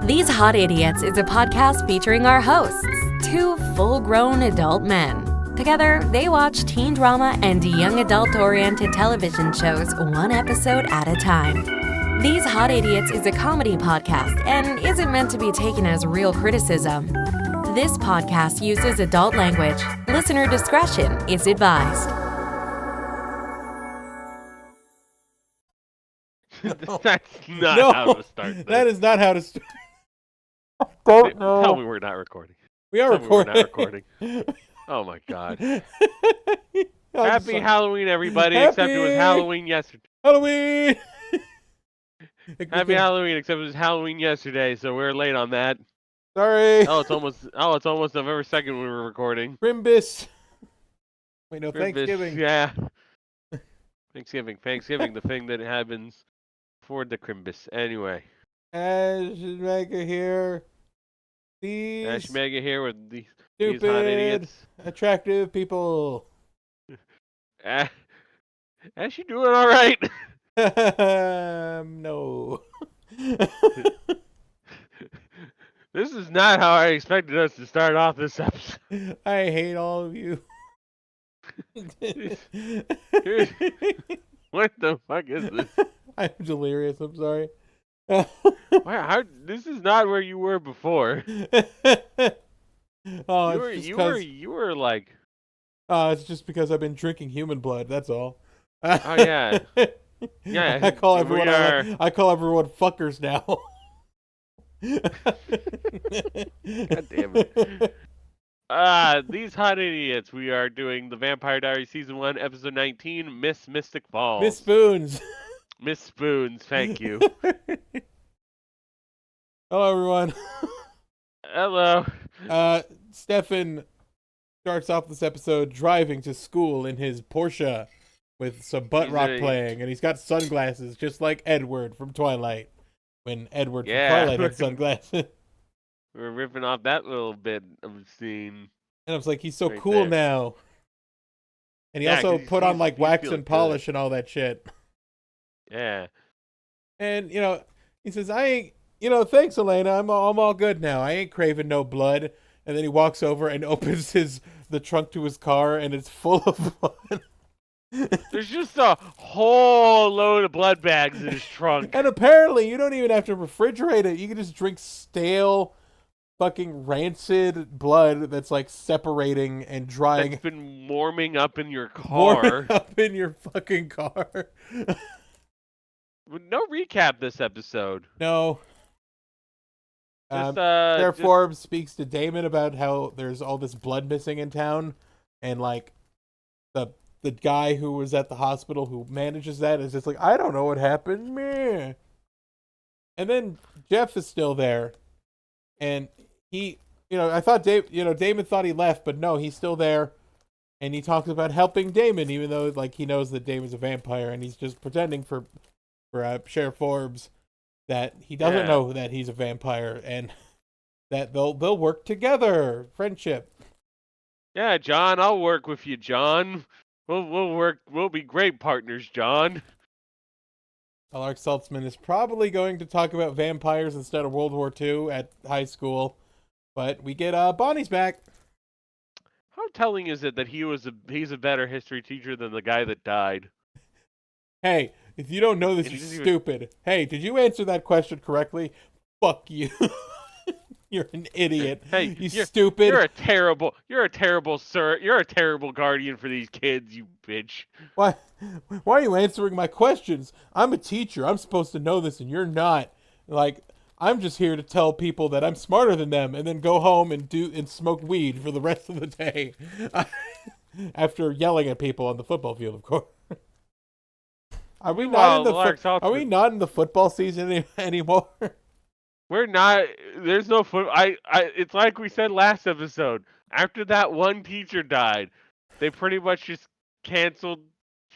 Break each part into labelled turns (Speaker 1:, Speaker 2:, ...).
Speaker 1: These Hot Idiots is a podcast featuring our hosts, two full-grown adult men. Together, they watch teen drama and young adult-oriented television shows one episode at a time. These Hot Idiots is a comedy podcast and isn't meant to be taken as real criticism. This podcast uses adult language. Listener discretion is advised.
Speaker 2: That's not how to start this.
Speaker 3: That is not how to start. Don't know.
Speaker 2: Tell me we're not recording.
Speaker 3: We are recording.
Speaker 2: We're not recording. Oh my god. Happy
Speaker 3: sorry.
Speaker 2: Halloween, everybody, except it was Halloween yesterday.
Speaker 3: Halloween!
Speaker 2: Happy Halloween, except it was Halloween yesterday, so we're late on that.
Speaker 3: Sorry.
Speaker 2: It's almost November 2nd when we were recording.
Speaker 3: Crimbus. Wait, no,
Speaker 2: Crimbus,
Speaker 3: Thanksgiving.
Speaker 2: Yeah. Thanksgiving, the thing that happens for the Crimbus. Anyway.
Speaker 3: Ashe and Mega here. These
Speaker 2: Ashe and Mega here with these
Speaker 3: stupid,
Speaker 2: hot idiots.
Speaker 3: Attractive people.
Speaker 2: Ashe, you doing all right?
Speaker 3: No.
Speaker 2: This is not how I expected us to start off this episode.
Speaker 3: I hate all of you.
Speaker 2: What the fuck is this?
Speaker 3: I'm delirious. I'm sorry.
Speaker 2: This is not where you were before. You were like.
Speaker 3: It's just because I've been drinking human blood. That's all.
Speaker 2: Oh yeah. Yeah.
Speaker 3: I call everyone fuckers now.
Speaker 2: God damn it. These hot idiots. We are doing the Vampire Diaries Season 1, Episode 19, Miss Mystic Falls.
Speaker 3: Miss Spoons.
Speaker 2: Miss Spoons, thank you.
Speaker 3: Hello, everyone.
Speaker 2: Hello.
Speaker 3: Stefan starts off this episode driving to school in his Porsche with some butt rock playing, and he's got sunglasses just like Edward from Twilight. When Edward from Twilight had sunglasses.
Speaker 2: We're ripping off that little bit of a scene.
Speaker 3: And I was like, he's so cool now. And he also put on like wax and polish and all that shit.
Speaker 2: Yeah.
Speaker 3: And, he says, thanks, Elena. I'm all good now. I ain't craving no blood. And then he walks over and opens the trunk to his car, and it's full of blood.
Speaker 2: There's just a whole load of blood bags in his trunk.
Speaker 3: And apparently, you don't even have to refrigerate it. You can just drink stale, fucking rancid blood that's like separating and drying.
Speaker 2: That's been warming up in your car.
Speaker 3: Warming up in your fucking car.
Speaker 2: No recap this episode.
Speaker 3: No. Forbes speaks to Damon about how there's all this blood missing in town, and like the guy who was at the hospital who manages that is just like, I don't know what happened, meh. And then Jeff is still there, and he, I thought Damon thought he left, but no, he's still there, and he talks about helping Damon, even though like he knows that Damon's a vampire, and he's just pretending for Sheriff Forbes that he doesn't know that he's a vampire, and that they'll work together, friendship.
Speaker 2: Yeah, John, I'll work with you, John. We'll work. We'll be great partners, John.
Speaker 3: Lark Saltzman is probably going to talk about vampires instead of World War II at high school, but we get Bonnie's back.
Speaker 2: How telling is it that he's a better history teacher than the guy that died?
Speaker 3: Hey, if you don't know this, you're stupid. Hey, did you answer that question correctly? Fuck you. You're an idiot.
Speaker 2: Hey,
Speaker 3: you're stupid.
Speaker 2: You're a terrible sir. You're a terrible guardian for these kids, you bitch.
Speaker 3: Why are you answering my questions? I'm a teacher. I'm supposed to know this, and you're not. Like, I'm just here to tell people that I'm smarter than them, and then go home and smoke weed for the rest of the day. After yelling at people on the football field, of course. Are we not in the football season anymore?
Speaker 2: We're not. There's no foot. It's like we said last episode. After that one teacher died, they pretty much just canceled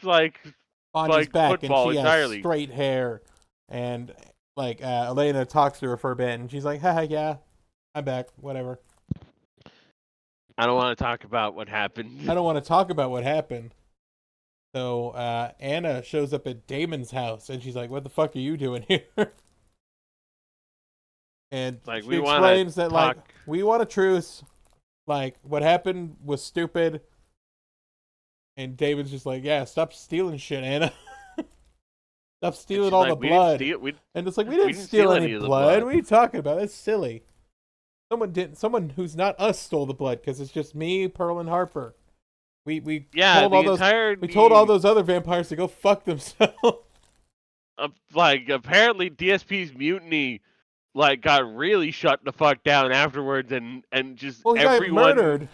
Speaker 3: Bonnie's back,
Speaker 2: football
Speaker 3: and she
Speaker 2: entirely.
Speaker 3: Has straight hair, and Elena talks to her for a bit, and she's like, "Haha, yeah, I'm back. Whatever."
Speaker 2: I don't want to talk about what happened.
Speaker 3: I don't want to talk about what happened. So Anna shows up at Damon's house, and she's like, "What the fuck are you doing here?" And
Speaker 2: Like,
Speaker 3: she
Speaker 2: we
Speaker 3: explains
Speaker 2: wanna
Speaker 3: that, like,
Speaker 2: talk.
Speaker 3: we want a truce. Like, what happened was stupid. And David's just like, yeah, stop stealing shit, Anna. Stop
Speaker 2: And
Speaker 3: stealing
Speaker 2: she's
Speaker 3: all
Speaker 2: like,
Speaker 3: the
Speaker 2: we didn't
Speaker 3: blood.
Speaker 2: steal.
Speaker 3: And it's like, we
Speaker 2: We
Speaker 3: didn't
Speaker 2: didn't
Speaker 3: steal
Speaker 2: steal
Speaker 3: any
Speaker 2: any of the
Speaker 3: blood.
Speaker 2: blood.
Speaker 3: What are you talking about? That's silly. Someone who's not us stole the blood because it's just me, Pearl, and Harper. We
Speaker 2: Yeah,
Speaker 3: told
Speaker 2: the
Speaker 3: all those
Speaker 2: entirety.
Speaker 3: we told all those other vampires to go fuck themselves.
Speaker 2: Like, apparently DSP's mutiny, like, got really shut the fuck down afterwards, and just
Speaker 3: Well, he got
Speaker 2: everyone.
Speaker 3: murdered.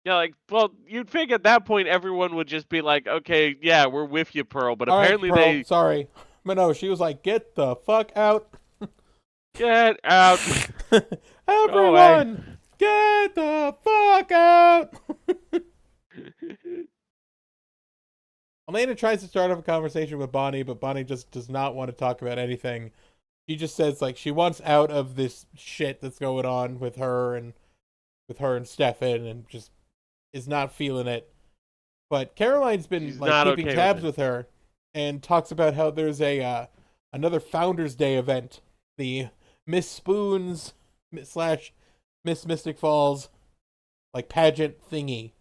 Speaker 2: Yeah, like, well, you'd think at that point everyone would just be like, okay, yeah, we're with you, Pearl. But
Speaker 3: All right,
Speaker 2: apparently
Speaker 3: Pearl,
Speaker 2: they
Speaker 3: sorry. But no, she was like, get the fuck out.
Speaker 2: get out.
Speaker 3: Everyone, get the fuck out. Elena tries to start off a conversation with Bonnie, but Bonnie just does not want to talk about anything. She just says, like, she wants out of this shit that's going on with her and Stefan, and just is not feeling it. But Caroline's been
Speaker 2: She's
Speaker 3: like
Speaker 2: not
Speaker 3: keeping
Speaker 2: okay
Speaker 3: tabs
Speaker 2: with
Speaker 3: with her, and talks about how there's a another Founders Day event, the Miss Spoons slash Miss Mystic Falls like pageant thingy.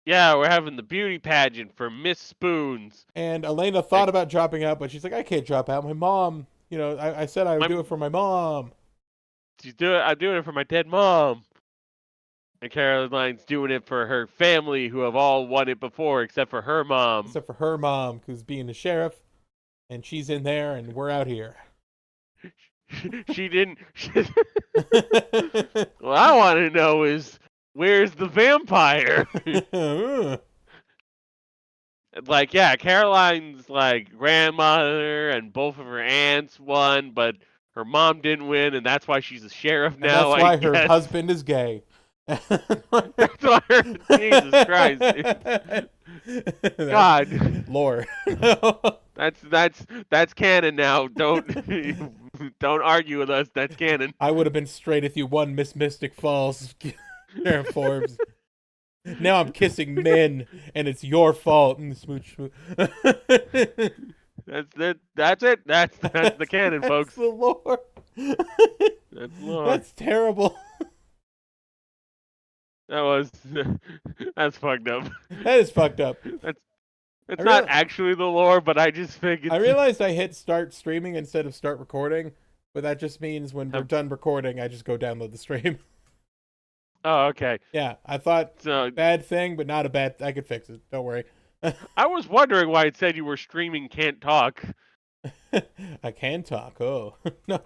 Speaker 2: Yeah, we're having the beauty pageant for Miss Spoons.
Speaker 3: And Elena thought about dropping out, but she's like, I can't drop out. My mom, I said I would do it for my mom.
Speaker 2: I'm doing it for my dead mom. And Caroline's doing it for her family, who have all won it before, except for her mom.
Speaker 3: Except for her mom, who's being the sheriff, and she's in there, and we're out here.
Speaker 2: She didn't. What I want to know is, where's the vampire? Like, yeah, Caroline's like grandmother and both of her aunts won, but her mom didn't win, and that's why she's a sheriff now.
Speaker 3: And that's why
Speaker 2: I
Speaker 3: her
Speaker 2: guess.
Speaker 3: husband is gay.
Speaker 2: That's why Jesus Christ. God.
Speaker 3: Lore.
Speaker 2: That's canon now. Don't argue with us. That's canon.
Speaker 3: I would have been straight if you won Miss Mystic Falls. Sheriff Forbes. Now I'm kissing men, and it's your fault. Smooch, smooch.
Speaker 2: That's it. That's the canon, folks.
Speaker 3: That's the lore.
Speaker 2: That's lore.
Speaker 3: That's terrible.
Speaker 2: That's fucked up.
Speaker 3: That is fucked up.
Speaker 2: It's not actually the lore, but I just figured.
Speaker 3: I realized I hit start streaming instead of start recording, but that just means when we're done recording, I just go download the stream.
Speaker 2: Oh, okay.
Speaker 3: Yeah, I thought
Speaker 2: So,
Speaker 3: bad thing, but not a bad. I could fix it. Don't worry.
Speaker 2: I was wondering why it said you were streaming Can't Talk.
Speaker 3: I can talk. Oh no.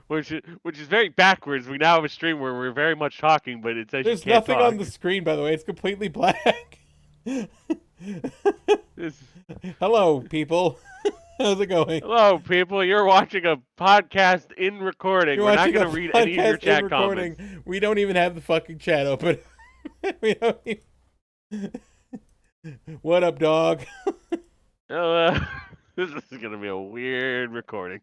Speaker 2: Which is very backwards. We now have a stream where we're very much talking, but it says
Speaker 3: There's
Speaker 2: you can't
Speaker 3: nothing
Speaker 2: talk.
Speaker 3: on the screen, by the way. It's completely black. Hello, people. How's it going?
Speaker 2: Hello, people. You're watching a podcast in recording.
Speaker 3: You're
Speaker 2: We're not
Speaker 3: watching
Speaker 2: going
Speaker 3: a
Speaker 2: to read any of your
Speaker 3: podcast
Speaker 2: chat
Speaker 3: in
Speaker 2: comments.
Speaker 3: recording. We don't even have the fucking chat open. We don't even... What up, dog?
Speaker 2: This is going to be a weird recording.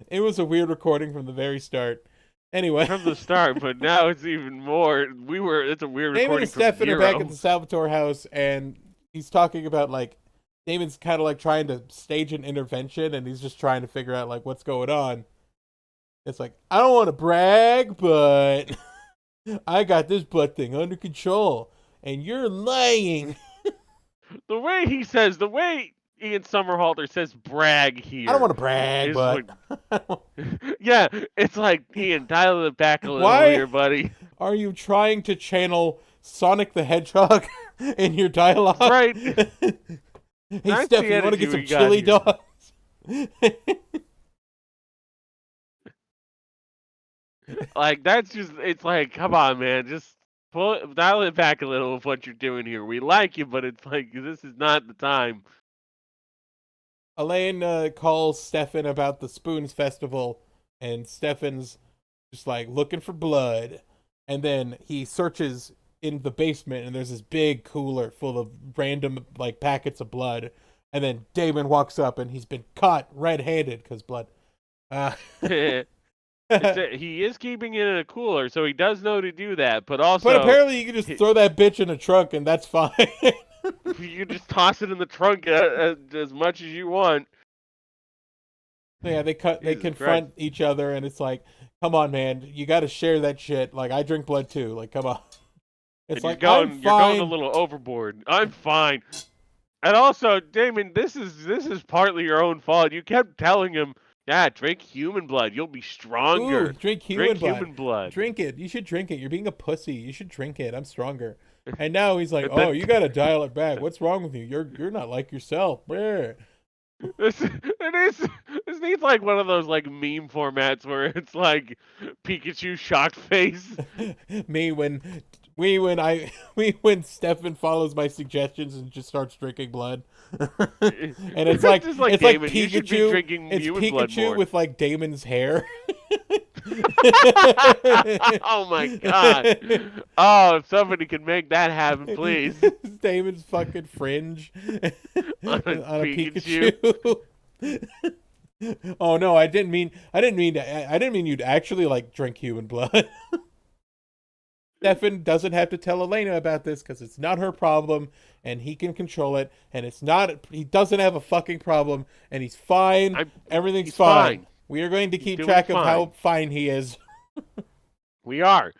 Speaker 3: It was a weird recording from the very start. Anyway.
Speaker 2: From the start, but now it's even more. It's a weird
Speaker 3: Damon
Speaker 2: recording
Speaker 3: and
Speaker 2: from
Speaker 3: Stefan
Speaker 2: zero.
Speaker 3: are back at the Salvatore house, and he's talking about, like, Damon's kind of, like, trying to stage an intervention, and he's just trying to figure out, like, what's going on. It's like, I don't want to brag, but I got this butt thing under control, and you're lying.
Speaker 2: The way Ian Somerhalder says brag here.
Speaker 3: I don't want to brag, but...
Speaker 2: Yeah, it's like, Ian, dial it back a little here, buddy.
Speaker 3: Are you trying to channel Sonic the Hedgehog in your dialogue?
Speaker 2: Right.
Speaker 3: Hey, Steph, you want to get some chili dogs?
Speaker 2: Like, it's like, come on, man, just dial it back a little with what you're doing here. We like you, but it's like, this is not the time.
Speaker 3: Elaine calls Stefan about the Spoons Festival, and Stefan's just like looking for blood. And then he searches in the basement, and there's this big cooler full of random like packets of blood. And then Damon walks up, and he's been caught red-handed because blood.
Speaker 2: He is keeping it in a cooler, so he does know to do that. But also,
Speaker 3: but apparently, you can just throw that bitch in a trunk, and that's fine.
Speaker 2: You can just toss it in the trunk as much as you want.
Speaker 3: Yeah, they
Speaker 2: Jesus
Speaker 3: confront
Speaker 2: Christ.
Speaker 3: each other, and it's like, come on, man, you got to share that shit. Like, I drink blood too. Like, come on. It's
Speaker 2: And you're
Speaker 3: like, I'm
Speaker 2: going a
Speaker 3: fine.
Speaker 2: little overboard. I'm fine. And also, Damon, this is partly your own fault. You kept telling him, "Yeah, drink human blood. You'll be
Speaker 3: Ooh,
Speaker 2: stronger.
Speaker 3: drink human
Speaker 2: Drink
Speaker 3: blood.
Speaker 2: human blood."
Speaker 3: Drink it. You should drink it. You're being a pussy. You should drink it. I'm stronger. And now he's like,
Speaker 2: And
Speaker 3: oh,
Speaker 2: then
Speaker 3: you got to dial it back. What's wrong with you? You're not like yourself. Brr.
Speaker 2: this needs like one of those like meme formats where it's like Pikachu shocked face.
Speaker 3: me when we when I we when Stefan follows my suggestions and just starts drinking blood. And it's like
Speaker 2: Just like
Speaker 3: it's
Speaker 2: Damon,
Speaker 3: like
Speaker 2: you should be
Speaker 3: Pikachu.
Speaker 2: drinking
Speaker 3: It's
Speaker 2: human blood
Speaker 3: Pikachu
Speaker 2: more.
Speaker 3: with like Damon's hair.
Speaker 2: Oh my god. Oh, if somebody could make that happen, please.
Speaker 3: Damon's fucking fringe
Speaker 2: On a
Speaker 3: on a
Speaker 2: Pikachu.
Speaker 3: Pikachu. Oh no, I didn't mean you'd actually like drink human blood. Stefan doesn't have to tell Elena about this because it's not her problem and he can control it, and he doesn't have a fucking problem and he's fine. Everything's
Speaker 2: he's
Speaker 3: fine.
Speaker 2: fine.
Speaker 3: We are going to
Speaker 2: He's
Speaker 3: keep
Speaker 2: doing
Speaker 3: track of
Speaker 2: fine.
Speaker 3: how fine he is.
Speaker 2: We are.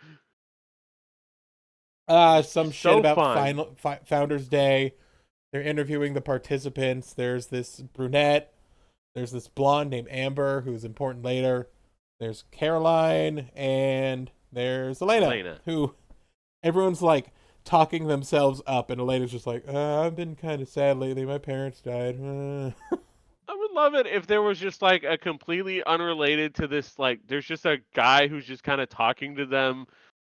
Speaker 3: Some
Speaker 2: So
Speaker 3: shit about
Speaker 2: fine.
Speaker 3: Founders Day. They're interviewing the participants. There's this brunette. There's this blonde named Amber who's important later. There's Caroline, and there's Elena. Who everyone's like talking themselves up, and Elena's just like, I've been kind of sad lately. My parents died.
Speaker 2: I would love it if there was just like a completely unrelated to this, like there's just a guy who's just kind of talking to them,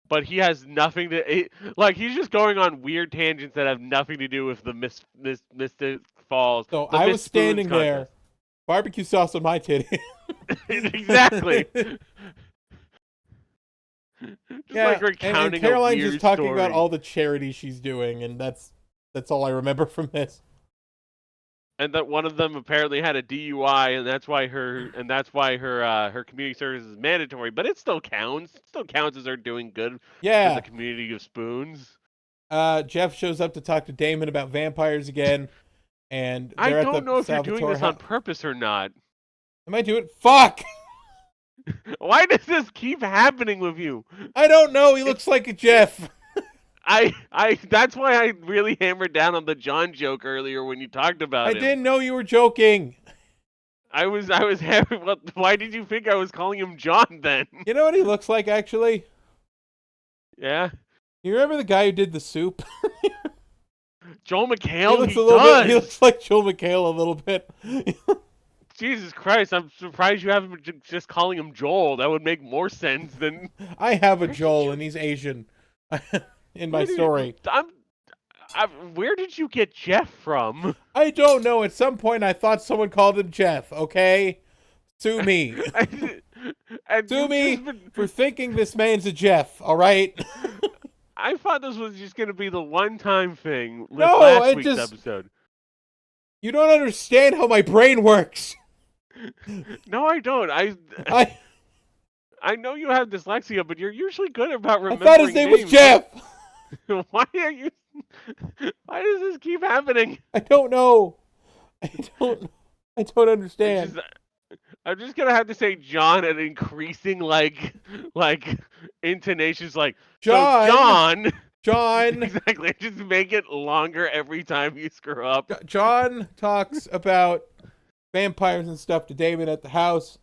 Speaker 2: but he has nothing to like he's just going on weird tangents that have nothing to do with the Mystic Falls,
Speaker 3: So
Speaker 2: the
Speaker 3: I
Speaker 2: Miss
Speaker 3: was
Speaker 2: Spoons
Speaker 3: standing there, barbecue sauce on my titty.
Speaker 2: contest. Exactly. Just like recounting
Speaker 3: and Caroline's
Speaker 2: a weird
Speaker 3: just talking
Speaker 2: story.
Speaker 3: about all the charity she's doing, and that's all I remember from this.
Speaker 2: And that one of them apparently had a DUI, and that's why her community service is mandatory. But it still counts. It still counts as her doing good for
Speaker 3: Yeah.
Speaker 2: the community of spoons.
Speaker 3: Jeff shows up to talk to Damon about vampires again, and
Speaker 2: I
Speaker 3: they're
Speaker 2: don't
Speaker 3: at the
Speaker 2: know if you're doing
Speaker 3: Salvatore
Speaker 2: this on
Speaker 3: house.
Speaker 2: purpose or not.
Speaker 3: Am I doing? Fuck!
Speaker 2: Why does this keep happening with you?
Speaker 3: I don't know. He looks like a Jeff.
Speaker 2: That's why I really hammered down on the John joke earlier when you talked about
Speaker 3: I
Speaker 2: him.
Speaker 3: didn't know you were joking.
Speaker 2: I was hammering. Well, why did you think I was calling him John then?
Speaker 3: You know what he looks like, actually?
Speaker 2: Yeah.
Speaker 3: You remember the guy who did the soup?
Speaker 2: Joel
Speaker 3: He
Speaker 2: McHale.
Speaker 3: looks
Speaker 2: He
Speaker 3: a little
Speaker 2: does.
Speaker 3: bit. He looks like Joel McHale a little bit.
Speaker 2: Jesus Christ, I'm surprised you haven't been just calling him Joel. That would make more sense than...
Speaker 3: I have a Joel, and he's Asian. In my story.
Speaker 2: Where did you get Jeff from?
Speaker 3: I don't know. At some point, I thought someone called him Jeff, okay? Sue me. Sue me for thinking this man's a Jeff, all right?
Speaker 2: I thought this was just going to be the one-time thing with
Speaker 3: No,
Speaker 2: last week's episode.
Speaker 3: You don't understand how my brain works.
Speaker 2: No, I don't. I know you have dyslexia, but you're usually good about
Speaker 3: I
Speaker 2: remembering
Speaker 3: thought his name was
Speaker 2: names.
Speaker 3: Jeff.
Speaker 2: Why does this keep happening?
Speaker 3: I don't know. I don't understand.
Speaker 2: I'm just gonna have to say John at increasing like intonations, like
Speaker 3: John.
Speaker 2: So
Speaker 3: John.
Speaker 2: Exactly. Just make it longer every time you screw up.
Speaker 3: John talks about vampires and stuff to Damon at the house,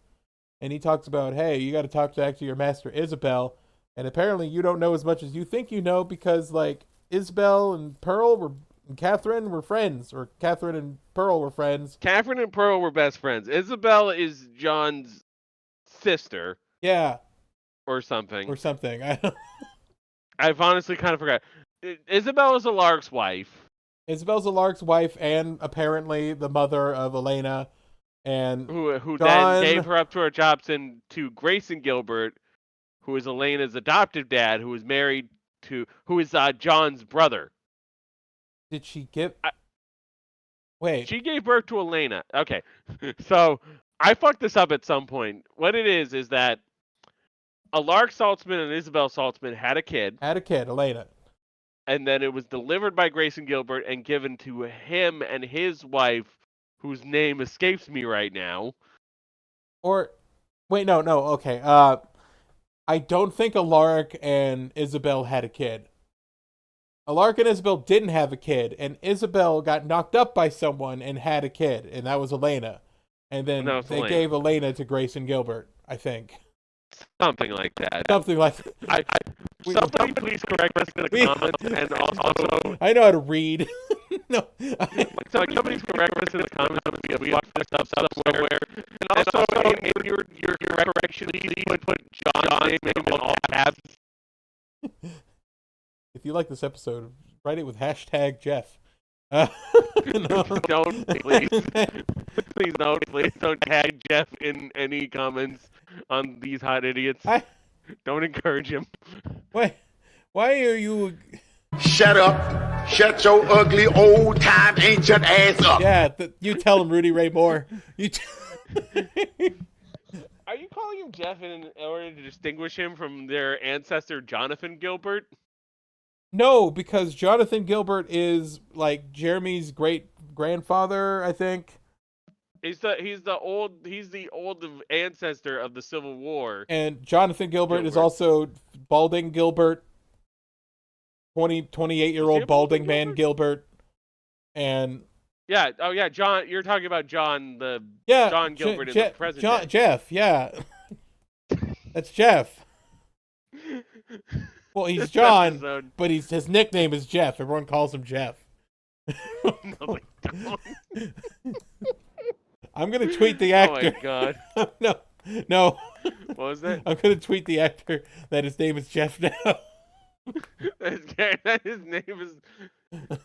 Speaker 3: and he talks about, hey, you got to talk back to your master Isabel, and apparently you don't know as much as you think you know because like Isabel and Catherine were friends, or Catherine and Pearl were friends.
Speaker 2: Catherine and Pearl were best friends. Isabel is John's sister.
Speaker 3: Yeah.
Speaker 2: Or something.
Speaker 3: I've
Speaker 2: honestly kind of forgot. Isabel is Alaric's wife.
Speaker 3: Isabel's Alaric's wife, and apparently the mother of Elena, and
Speaker 2: who
Speaker 3: John...
Speaker 2: then gave her up to her adoption to Grayson Gilbert, who is Elena's adoptive dad, who is married to John's brother.
Speaker 3: Did she give? Wait.
Speaker 2: She gave birth to Elena. Okay, so I fucked this up at some point. What it is that Alaric Saltzman and Isabel Saltzman had a kid,
Speaker 3: Elena.
Speaker 2: And then it was delivered by Grayson Gilbert and given to him and his wife, whose name escapes me right now.
Speaker 3: Or wait, no, okay. I don't think Alaric and Isabel had a kid. Alaric and Isabel didn't have a kid, and Isabel got knocked up by someone and had a kid, and that was Elena. And then they gave Elena to Grayson Gilbert, I think.
Speaker 2: Something like that.
Speaker 3: Something like
Speaker 2: somebody please correct us in the comments, and also
Speaker 3: I know how to read. No.
Speaker 2: Somebody correct us in the comments if we fucked this up somewhere. And also in your correction, you would put John's name in all caps.
Speaker 3: If you like this episode, write it with #Jeff.
Speaker 2: No. Don't, please. Please don't tag Jeff in any comments on these hot idiots. Don't encourage him.
Speaker 3: Why are you...
Speaker 4: Shut up. Shut your ugly old-time ancient ass up.
Speaker 3: Yeah, you tell him, Rudy Ray Moore.
Speaker 2: Are you calling him Jeff in order to distinguish him from their ancestor Jonathan Gilbert?
Speaker 3: No, because Jonathan Gilbert is like Jeremy's great grandfather, I think.
Speaker 2: He's the old ancestor of the Civil War.
Speaker 3: And Jonathan Gilbert is also Balding Gilbert, 28-year-old balding man Gilbert, and
Speaker 2: John. You're talking about John John Gilbert in the present.
Speaker 3: Jeff, yeah, that's Jeff. Well, he's John, but his nickname is Jeff. Everyone calls him Jeff.
Speaker 2: No, they don't.
Speaker 3: I'm gonna tweet the actor.
Speaker 2: Oh my god.
Speaker 3: No.
Speaker 2: What was that?
Speaker 3: I'm gonna tweet the actor that his name is Jeff now.
Speaker 2: that his name is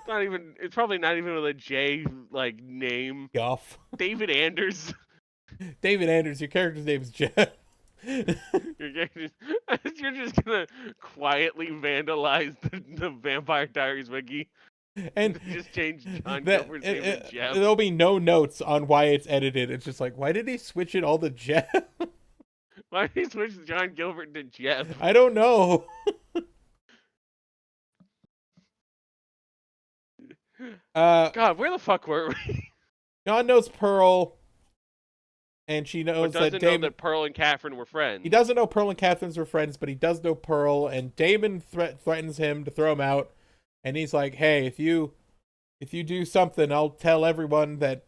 Speaker 2: not even. It's probably not even with a J name.
Speaker 3: Goff.
Speaker 2: David Anders.
Speaker 3: David Anders. Your character's name is Jeff.
Speaker 2: You're just gonna quietly vandalize the Vampire Diaries wiki
Speaker 3: and
Speaker 2: just change John Gilbert's name to Jeff.
Speaker 3: There'll be no notes on why it's edited. It's just like, why did he switch it all to Jeff?
Speaker 2: Why did he switch John Gilbert to Jeff?
Speaker 3: I don't know.
Speaker 2: God, where the fuck were we?
Speaker 3: John knows Pearl. And she knows
Speaker 2: but doesn't know that Pearl and Catherine were friends.
Speaker 3: He doesn't know Pearl and Catherine were friends, but he does know Pearl. And Damon threatens him to throw him out. And he's like, "Hey, if you do something, I'll tell everyone that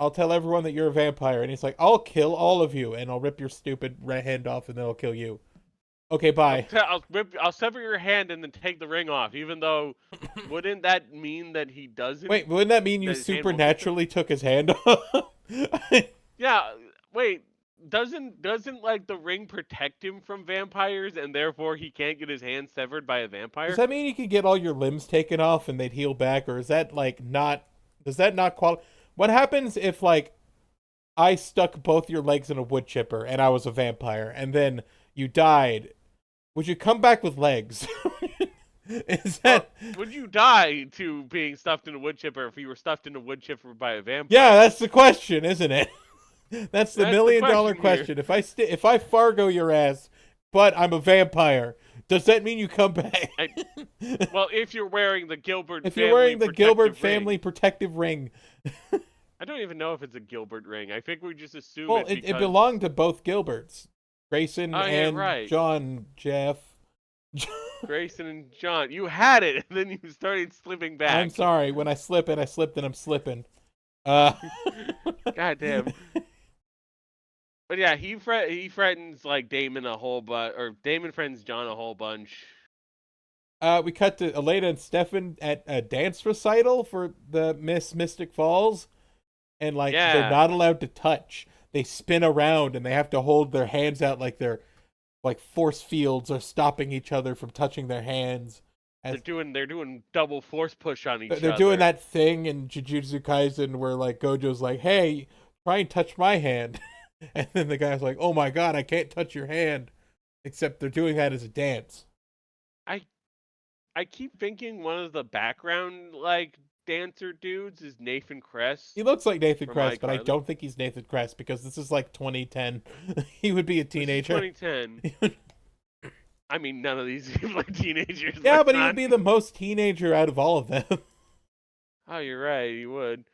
Speaker 3: you're a vampire." And he's like, "I'll kill all of you, and I'll rip your stupid hand off, and then I'll kill you." Okay, bye.
Speaker 2: I'll sever your hand and then take the ring off. Even though, wouldn't that mean that he doesn't?
Speaker 3: Wait, wouldn't that mean you supernaturally took his hand off?
Speaker 2: Yeah, wait, doesn't the ring protect him from vampires and therefore he can't get his hand severed by a vampire?
Speaker 3: Does that mean you could get all your limbs taken off and they'd heal back, or is that does that not qualify? What happens if I stuck both your legs in a wood chipper and I was a vampire and then you died? Would you come back with legs?
Speaker 2: Would you die to being stuffed in a wood chipper if you were stuffed in a wood chipper by a vampire?
Speaker 3: Yeah, that's the question, isn't it? That's the $1 million question. If I Fargo your ass, but I'm a vampire, does that mean you come back?
Speaker 2: Well, if you're wearing the Gilbert,
Speaker 3: family protective ring.
Speaker 2: I don't even know if it's a Gilbert ring. I think we just assume.
Speaker 3: Well, it belonged to both Gilberts, Grayson and John. Jeff.
Speaker 2: Grayson and John. You had it, and then you started slipping back.
Speaker 3: I'm sorry. When I slip, and I'm slipping.
Speaker 2: God damn. But yeah, he threatens Damon a whole bunch, or Damon threatens John a whole bunch.
Speaker 3: We cut to Elena and Stefan at a dance recital for the Miss Mystic Falls, and they're not allowed to touch. They spin around and they have to hold their hands out like they're force fields are stopping each other from touching their hands.
Speaker 2: They're doing double force push on each other.
Speaker 3: They're doing that thing in Jujutsu Kaisen where Gojo's like, "Hey, try and touch my hand." And then the guy's like, "Oh my god, I can't touch your hand." Except they're doing that as a dance.
Speaker 2: I keep thinking one of the background dancer dudes is Nathan Kress.
Speaker 3: He looks like Nathan Kress, but I don't think he's Nathan Kress because this is 2010. He would be a teenager.
Speaker 2: 2010. I mean, none of these people are teenagers.
Speaker 3: Yeah, but he would be the most teenager out of all of them.
Speaker 2: Oh, you're right. He would.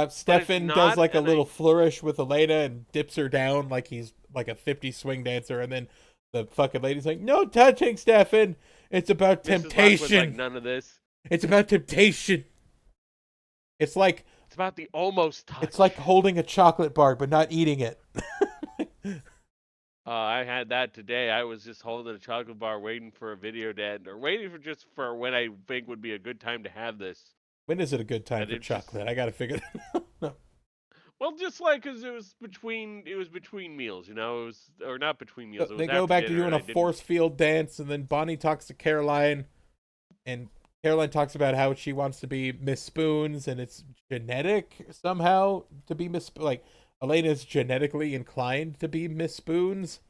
Speaker 3: Stefan
Speaker 2: not,
Speaker 3: does like a
Speaker 2: and
Speaker 3: little flourish with Elena and dips her down like he's like a 50 swing dancer, and then the fucking lady's like, "No touching, Stefan. It's about
Speaker 2: Mrs. Lockwood's
Speaker 3: temptation.
Speaker 2: like, none of this.
Speaker 3: It's about temptation." It's like
Speaker 2: It's about the almost touch.
Speaker 3: it's like holding a chocolate bar but not eating it.
Speaker 2: I had that today. I was just holding a chocolate bar, waiting for a video dad, or waiting for just for when I think would be a good time to have this.
Speaker 3: When is it a good time
Speaker 2: And
Speaker 3: for
Speaker 2: it just-
Speaker 3: chocolate? I gotta figure it out.
Speaker 2: Well, just like because it was between meals, you know, it was or not between meals. It was
Speaker 3: They go
Speaker 2: after
Speaker 3: back to
Speaker 2: dinner,
Speaker 3: doing
Speaker 2: and
Speaker 3: a
Speaker 2: I didn't-
Speaker 3: force field dance, and then Bonnie talks to Caroline, and Caroline talks about how she wants to be Miss Spoons, and it's genetic somehow to be Miss. Like Elena's genetically inclined to be Miss Spoons.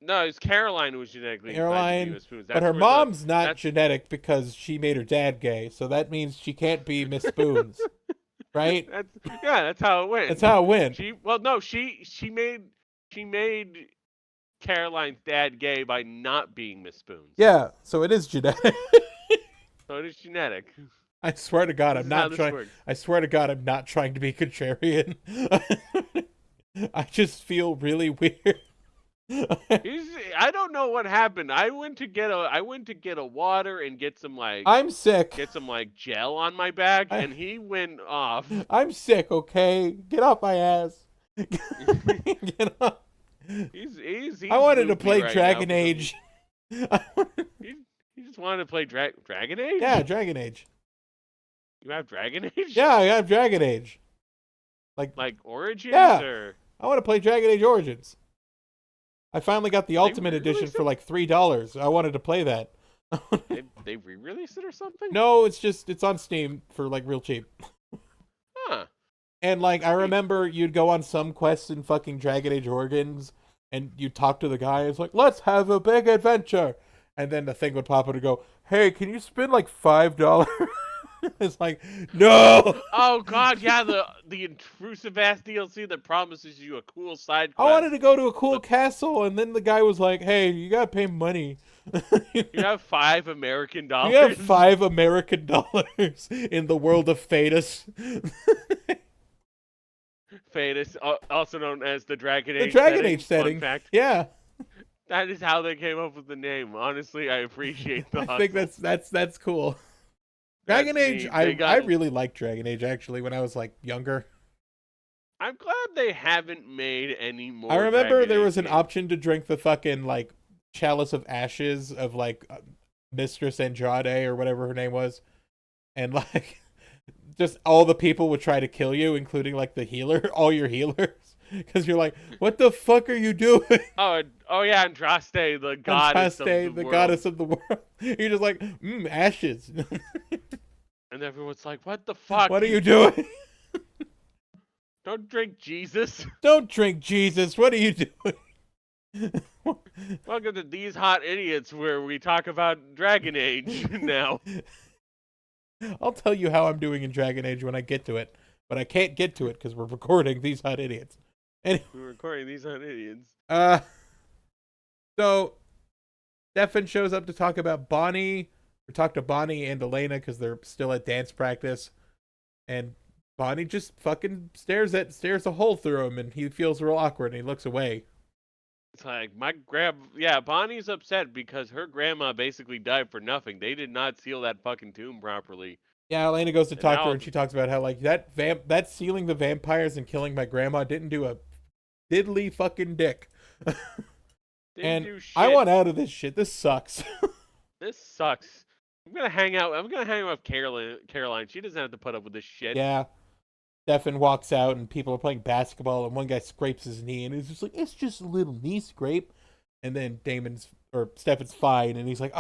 Speaker 2: No, it's Caroline who was genetically inclined to
Speaker 3: Caroline,
Speaker 2: be Miss Spoons.
Speaker 3: but her
Speaker 2: That's where
Speaker 3: mom's not
Speaker 2: that's-
Speaker 3: genetic because she made her dad gay, so that means she can't be Miss Spoons, right?
Speaker 2: That's how it went.
Speaker 3: That's how it went.
Speaker 2: She made Caroline's dad gay by not being Miss Spoons.
Speaker 3: Yeah, so it is genetic.
Speaker 2: So it is genetic.
Speaker 3: I swear to God,
Speaker 2: This
Speaker 3: I'm
Speaker 2: is how
Speaker 3: not
Speaker 2: this
Speaker 3: trying.
Speaker 2: works.
Speaker 3: I swear to God, I'm not trying to be contrarian. I just feel really weird.
Speaker 2: I don't know what happened. I went to get a water and get some
Speaker 3: I'm sick.
Speaker 2: gel on my back,
Speaker 3: I-
Speaker 2: and he went off.
Speaker 3: I'm sick. Okay, get off my ass. Get off.
Speaker 2: He's
Speaker 3: I wanted to
Speaker 2: loopy
Speaker 3: play
Speaker 2: right
Speaker 3: Dragon
Speaker 2: now.
Speaker 3: Age.
Speaker 2: He just wanted to play Dragon Age.
Speaker 3: Yeah, Dragon Age.
Speaker 2: You have Dragon Age.
Speaker 3: Yeah, I have Dragon Age.
Speaker 2: Like Origins
Speaker 3: Yeah.
Speaker 2: or
Speaker 3: I want to play Dragon Age Origins. I finally got the Ultimate Edition
Speaker 2: re-released
Speaker 3: for like $3. I wanted to play that.
Speaker 2: they re-released it or something?
Speaker 3: No, it's on Steam for like real cheap.
Speaker 2: Huh.
Speaker 3: And like I remember you'd go on some quests in fucking Dragon Age Origins and you'd talk to the guy, it's like, "Let's have a big adventure." And then the thing would pop up and go, "Hey, can you spend like $5?" It's like, no.
Speaker 2: Oh God, yeah, the intrusive ass DLC that promises you a cool side
Speaker 3: I
Speaker 2: quest.
Speaker 3: wanted to go to a cool castle, and then the guy was like, "Hey, you gotta pay money.
Speaker 2: You have $5 American dollars.
Speaker 3: You have $5 American dollars in the world of Fetus."
Speaker 2: Fetus, also known as the Dragon
Speaker 3: The
Speaker 2: Age.
Speaker 3: Dragon Age
Speaker 2: Fun
Speaker 3: setting.
Speaker 2: fact.
Speaker 3: Yeah,
Speaker 2: That is how they came up with the name. Honestly, I appreciate the
Speaker 3: I think
Speaker 2: hustle.
Speaker 3: that's cool. Dragon
Speaker 2: That's
Speaker 3: Age,
Speaker 2: neat.
Speaker 3: I
Speaker 2: They got-
Speaker 3: really liked Dragon Age actually when I was like younger.
Speaker 2: I'm glad they haven't made any more.
Speaker 3: I remember
Speaker 2: Dragon
Speaker 3: there
Speaker 2: Age
Speaker 3: was an
Speaker 2: games.
Speaker 3: option to drink the fucking like chalice of ashes of like Mistress Andrade or whatever her name was, and like just all the people would try to kill you, including like the healer, all your healers, because you're like, "What the fuck are you doing?"
Speaker 2: Oh yeah, Andraste, the goddess of the
Speaker 3: Andraste, the
Speaker 2: world.
Speaker 3: goddess of the world. You're just like, ashes.
Speaker 2: And everyone's like, "What the fuck?
Speaker 3: What are you doing?
Speaker 2: Don't drink Jesus."
Speaker 3: Don't drink Jesus. What are you doing?
Speaker 2: Welcome to These Hot Idiots, where we talk about Dragon Age now.
Speaker 3: I'll tell you how I'm doing in Dragon Age when I get to it, but I can't get to it because we're recording These Hot Idiots. Anyway,
Speaker 2: We're recording These Hot Idiots.
Speaker 3: so Stefan shows up to talk about Bonnie, or talk to Bonnie and Elena because they're still at dance practice, and Bonnie just fucking stares a hole through him, and he feels real awkward and he looks away.
Speaker 2: It's like Bonnie's upset because her grandma basically died for nothing. They did not seal that fucking tomb properly.
Speaker 3: Yeah, Elena goes to
Speaker 2: And
Speaker 3: talk to
Speaker 2: now-
Speaker 3: her, and she talks about how like that sealing the vampires and killing my grandma didn't do a diddly fucking dick.
Speaker 2: Didn't
Speaker 3: And
Speaker 2: do shit.
Speaker 3: I want out of this shit. This sucks.
Speaker 2: This sucks. I'm gonna hang out with Caroline. She doesn't have to put up with this shit.
Speaker 3: Yeah. Stefan walks out and people are playing basketball and one guy scrapes his knee and he's just like, "It's just a little knee scrape." And then Stefan's fine and he's like,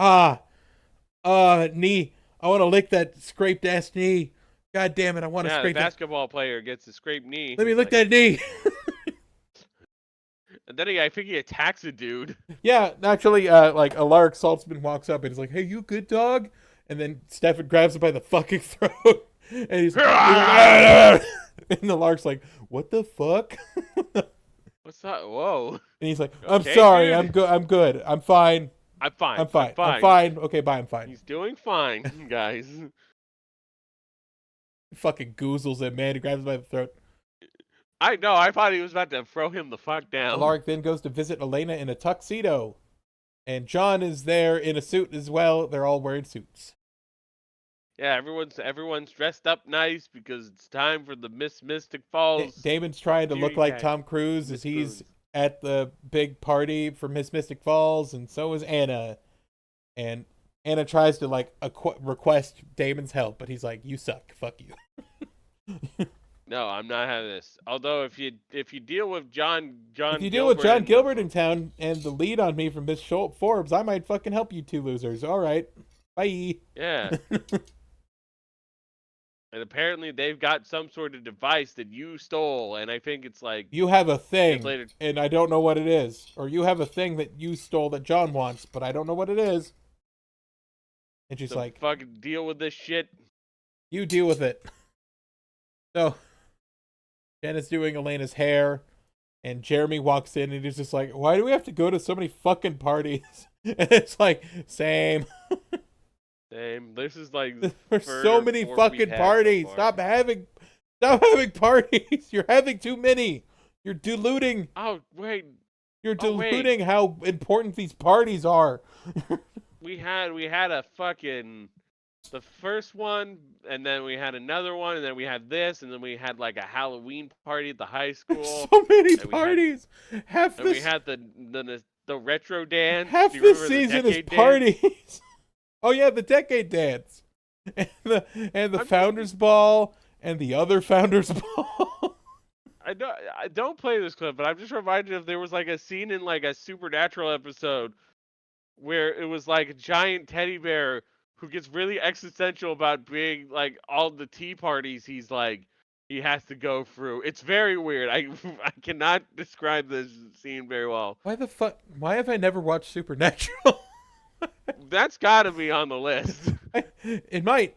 Speaker 3: knee. I want to lick that scraped ass knee. God damn it, I want to
Speaker 2: Yeah, the
Speaker 3: scrape that.
Speaker 2: basketball player gets a scraped knee.
Speaker 3: Let me
Speaker 2: He's
Speaker 3: lick
Speaker 2: like-
Speaker 3: that knee.
Speaker 2: And then I think he attacks a dude.
Speaker 3: Yeah, naturally, like Alaric Saltzman walks up and he's like, "Hey, you good, dog?" And then Stefan grabs him by the fucking throat, and he's like, and Alaric's like, "What the fuck?"
Speaker 2: What's that? Whoa.
Speaker 3: And he's like, "I'm
Speaker 2: Okay,
Speaker 3: sorry,
Speaker 2: dude.
Speaker 3: I'm good, I'm good, I'm fine,
Speaker 2: I'm fine.
Speaker 3: I'm fine. Okay, bye, I'm fine."
Speaker 2: He's doing fine, guys.
Speaker 3: Fucking goozles him, man. He grabs him by the throat.
Speaker 2: I know. I thought he was about to throw him the fuck down.
Speaker 3: Alaric then goes to visit Elena in a tuxedo. And John is there in a suit as well. They're all wearing suits.
Speaker 2: Yeah, everyone's dressed up nice because it's time for the Miss Mystic Falls.
Speaker 3: Damon's trying to look like Tom Cruise as he's at the big party for Miss Mystic Falls, and so is Anna. And Anna tries to like request Damon's help, but he's like, "You suck, fuck you."
Speaker 2: No, I'm not having this. Although if you deal with John
Speaker 3: if you deal with John Gilbert in town and the lead on me from Miss Forbes, I might fucking help you two losers. All right, bye.
Speaker 2: Yeah. And apparently they've got some sort of device that you stole, and I think it's like...
Speaker 3: You have a thing, and I don't know what it is. Or you have a thing that you stole that John wants, but I don't know what it is. And she's like...
Speaker 2: fucking deal with this shit.
Speaker 3: You deal with it. So, Jen is doing Elena's hair, and Jeremy walks in, and he's just like, why do we have to go to so many fucking parties? And it's like, same.
Speaker 2: Same. This is like
Speaker 3: there's so many fucking parties. So Stop having parties. You're having too many. You're diluting.
Speaker 2: Oh wait.
Speaker 3: You're diluting how important these parties are.
Speaker 2: we had a fucking the first one, and then we had another one, and then we had this, and then we had like a Halloween party at the high school.
Speaker 3: So many parties.
Speaker 2: We had the retro dance.
Speaker 3: Half this season is parties. Oh yeah, the decade dance, and the founders ball, and the other founders ball.
Speaker 2: I don't play this clip, but I'm just reminded if there was like a scene in like a Supernatural episode where it was like a giant teddy bear who gets really existential about being like all the tea parties he has to go through. It's very weird. I cannot describe this scene very well.
Speaker 3: Why the fuck? Why have I never watched Supernatural?
Speaker 2: That's got to be on the list.
Speaker 3: It might.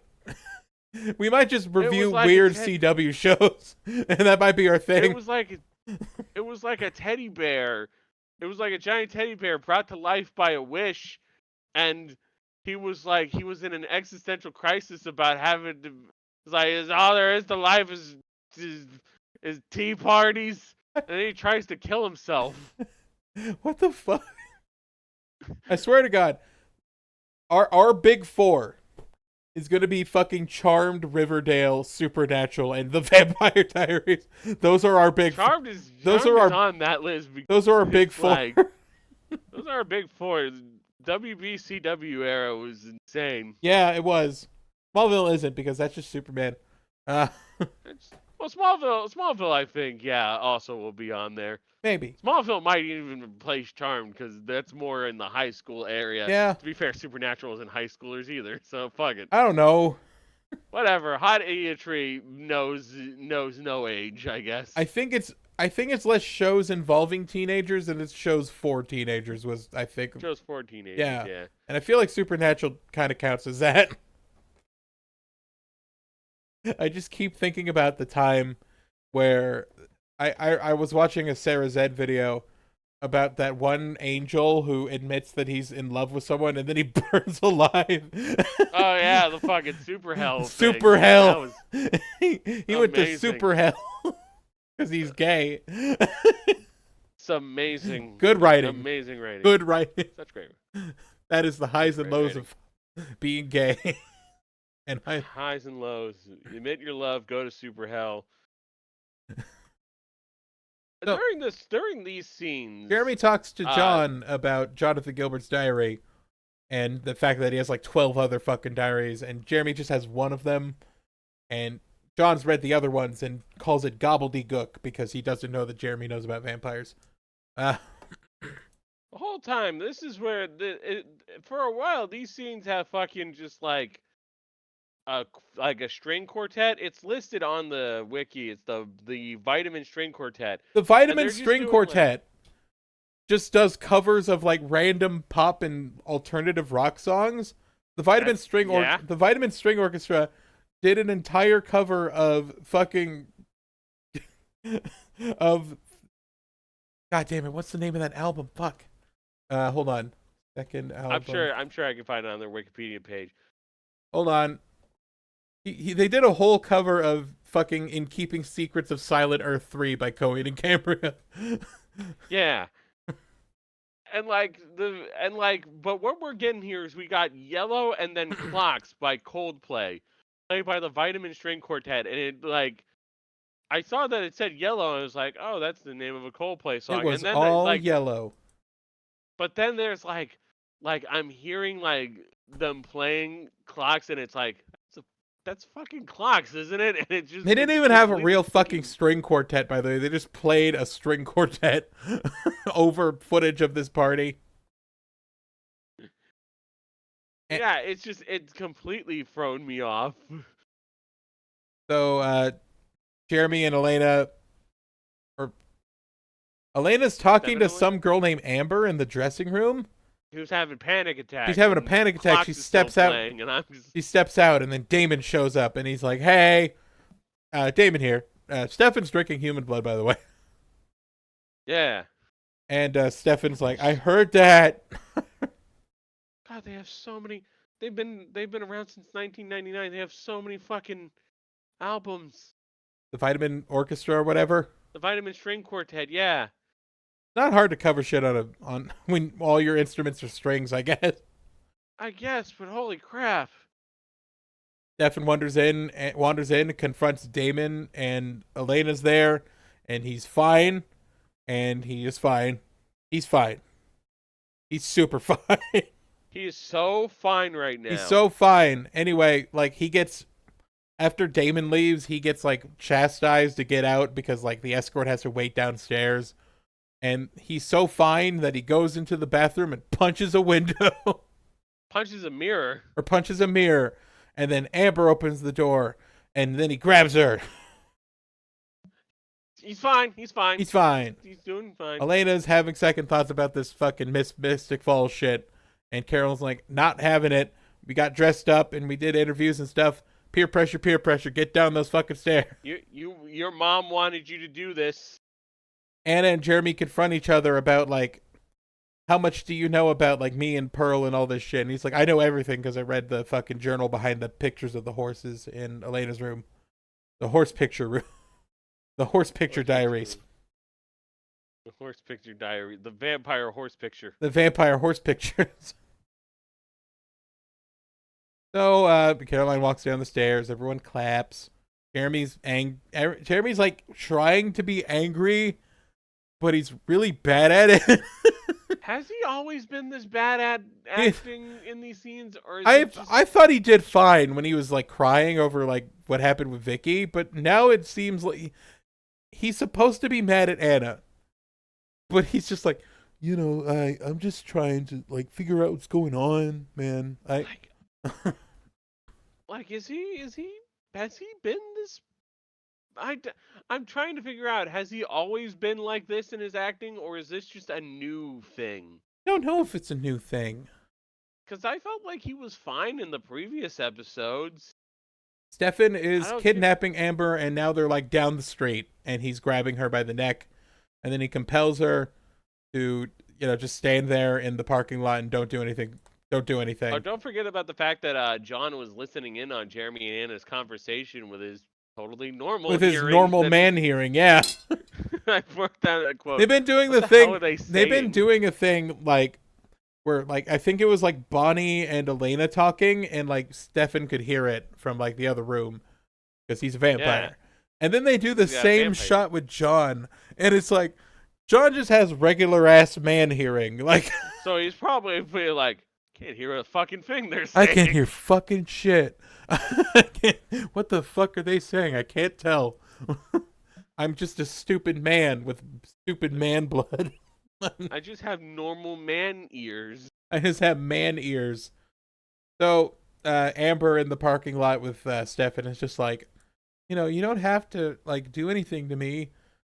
Speaker 3: We might just review weird CW shows, and that might be our thing.
Speaker 2: It was like a teddy bear. It was like a giant teddy bear brought to life by a wish, and he was in an existential crisis about having to. It's like, all there is to life is tea parties, and then he tries to kill himself.
Speaker 3: What the fuck? I swear to God. Our big four is going to be fucking Charmed, Riverdale, Supernatural, and The Vampire Diaries. Those are our big four.
Speaker 2: Charmed is on that list.
Speaker 3: Those are our big four.
Speaker 2: Those are our big four. WBCW era was insane.
Speaker 3: Yeah, it was. Smallville isn't because that's just Superman.
Speaker 2: Well, Smallville, I think, yeah, also will be on there.
Speaker 3: Maybe.
Speaker 2: Smallville might even replace Charmed because that's more in the high school area.
Speaker 3: Yeah.
Speaker 2: To be fair, Supernatural isn't high schoolers either, so fuck it.
Speaker 3: I don't know.
Speaker 2: Whatever. Hot idiotry knows no age, I guess.
Speaker 3: I think it's less shows involving teenagers than it's shows for teenagers.
Speaker 2: Shows for teenagers. Yeah.
Speaker 3: And I feel like Supernatural kind of counts as that. I just keep thinking about the time where I was watching a Sarah Zed video about that one angel who admits that he's in love with someone and then he burns alive.
Speaker 2: Oh yeah, the fucking super hell.
Speaker 3: Super hell. He went to
Speaker 2: amazing.
Speaker 3: super hell because he's gay.
Speaker 2: It's amazing.
Speaker 3: Good writing.
Speaker 2: Amazing writing.
Speaker 3: Good writing.
Speaker 2: Such great.
Speaker 3: That is the highs and lows of being gay. And
Speaker 2: highs and lows. Admit your love. Go to super hell.
Speaker 3: So,
Speaker 2: during these scenes,
Speaker 3: Jeremy talks to John about Jonathan Gilbert's diary and the fact that he has like 12 other fucking diaries, and Jeremy just has one of them, and John's read the other ones and calls it gobbledygook because he doesn't know that Jeremy knows about vampires.
Speaker 2: The whole time, this is where for a while these scenes have fucking just like a string quartet. It's listed on the wiki. It's the Vitamin String Quartet.
Speaker 3: The Vitamin String Quartet just does covers of like random pop and alternative rock songs. The Vitamin String Orchestra did an entire cover of fucking of God damn it, what's the name of that album? Fuck. Hold on. Second album.
Speaker 2: I'm sure I can find it on their Wikipedia page.
Speaker 3: Hold on. They did a whole cover of fucking In Keeping Secrets of Silent Earth 3 by Coheed and Cambria.
Speaker 2: Yeah. But what we're getting here is we got Yellow and then Clocks by Coldplay, played by the Vitamin String Quartet, and it I saw that it said Yellow, and I was like, oh, that's the name of a Coldplay song.
Speaker 3: It was
Speaker 2: and then
Speaker 3: all yellow.
Speaker 2: But then there's I'm hearing them playing Clocks, and it's like that's fucking Clocks, isn't it? And it just
Speaker 3: They didn't even have a real fucking string quartet, by the way. They just played a string quartet over footage of this party.
Speaker 2: Yeah, it's completely thrown me off.
Speaker 3: So Jeremy and Elena's talking to some girl named Amber in the dressing room.
Speaker 2: Who's having panic attack.
Speaker 3: She's having a panic attack. She steps out. She steps out, and then Damon shows up, and he's like, "Hey, Damon here. Stefan's drinking human blood, by the way."
Speaker 2: Yeah.
Speaker 3: And Stefan's like, "I heard that."
Speaker 2: God, they have so many. They've been around since 1999. They have so many fucking albums.
Speaker 3: The Vitamin Orchestra or whatever.
Speaker 2: The Vitamin String Quartet, yeah.
Speaker 3: Not hard to cover shit on when all your instruments are strings, I guess.
Speaker 2: I guess, but holy crap.
Speaker 3: Stefan wanders in, confronts Damon, and Elena's there, and he's fine, and he is fine. He's fine. He's super fine.
Speaker 2: He is so fine right now.
Speaker 3: He's so fine. Anyway, he gets, after Damon leaves, he gets chastised to get out because the escort has to wait downstairs. And he's so fine that he goes into the bathroom and punches a window.
Speaker 2: Punches a mirror.
Speaker 3: Or punches a mirror. And then Amber opens the door. And then he grabs her.
Speaker 2: He's fine. He's fine.
Speaker 3: He's fine.
Speaker 2: He's doing fine.
Speaker 3: Elena's having second thoughts about this fucking Mystic Falls shit. And Carol's like, not having it. We got dressed up and we did interviews and stuff. Peer pressure. Get down those fucking stairs.
Speaker 2: Your mom wanted you to do this.
Speaker 3: Anna and Jeremy confront each other about how much do you know about me and Pearl and all this shit? And he's like, I know everything because I read the fucking journal behind the pictures of the horses in Elena's room. The horse picture room. The horse picture diaries.
Speaker 2: The horse picture diary. The vampire horse picture.
Speaker 3: The vampire horse pictures. So Caroline walks down the stairs. Everyone claps. Jeremy's trying to be angry, but he's really bad at it.
Speaker 2: Has he always been this bad at acting in these scenes? Or
Speaker 3: I thought he did fine when he was crying over what happened with Vicky, but now it seems like he's supposed to be mad at Anna, but he's just I'm just trying to figure out what's going on, man.
Speaker 2: Has he been this? I'm trying to figure out, has he always been like this in his acting, or is this just a new thing?
Speaker 3: I don't know if it's a new thing.
Speaker 2: Because I felt like he was fine in the previous episodes.
Speaker 3: Stefan is kidnapping Amber, and now they're down the street, and he's grabbing her by the neck, and then he compels her to, just stand there in the parking lot and don't do anything. Oh,
Speaker 2: don't forget about the fact that John was listening in on Jeremy and Anna's conversation with his totally normal
Speaker 3: with his normal man hearing, yeah.
Speaker 2: I wrote down that quote.
Speaker 3: They've been doing they've been doing a thing where I think it was Bonnie and Elena talking, and Stefan could hear it from the other room because he's a vampire. Yeah. And then they do the same shot with John, and it's John just has regular ass man hearing.
Speaker 2: So he's probably can't hear a fucking thing they're saying.
Speaker 3: I can't hear fucking shit. What the fuck are they saying? I can't tell. I'm just a stupid man with stupid man blood.
Speaker 2: I just have normal man ears.
Speaker 3: I just have man ears. So Amber in the parking lot with Stefan is just you don't have to do anything to me.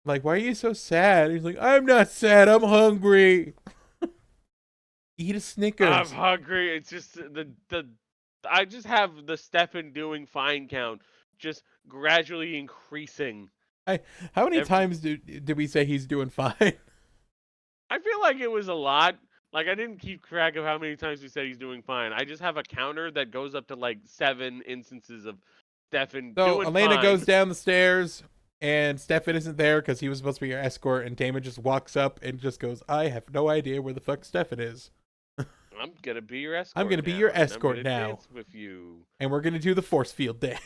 Speaker 3: Why are you so sad? He's like, I'm not sad. I'm hungry. Eat a Snickers.
Speaker 2: I'm hungry. It's just I just have the Stefan doing fine count just gradually increasing.
Speaker 3: How many times did we say he's doing fine?
Speaker 2: I feel like it was a lot. I didn't keep track of how many times we said he's doing fine. I just have a counter that goes up to 7 instances of Stefan.
Speaker 3: So
Speaker 2: Doing
Speaker 3: Elena
Speaker 2: fine.
Speaker 3: goes down the stairs, and Stefan isn't there because he was supposed to be your escort, and Damon just walks up and just goes, I have no idea where the fuck Stefan is.
Speaker 2: I'm gonna be your escort.
Speaker 3: I'm gonna be
Speaker 2: now,
Speaker 3: your
Speaker 2: and I'm
Speaker 3: escort
Speaker 2: gonna
Speaker 3: now.
Speaker 2: dance with you.
Speaker 3: And we're going to do the force field day.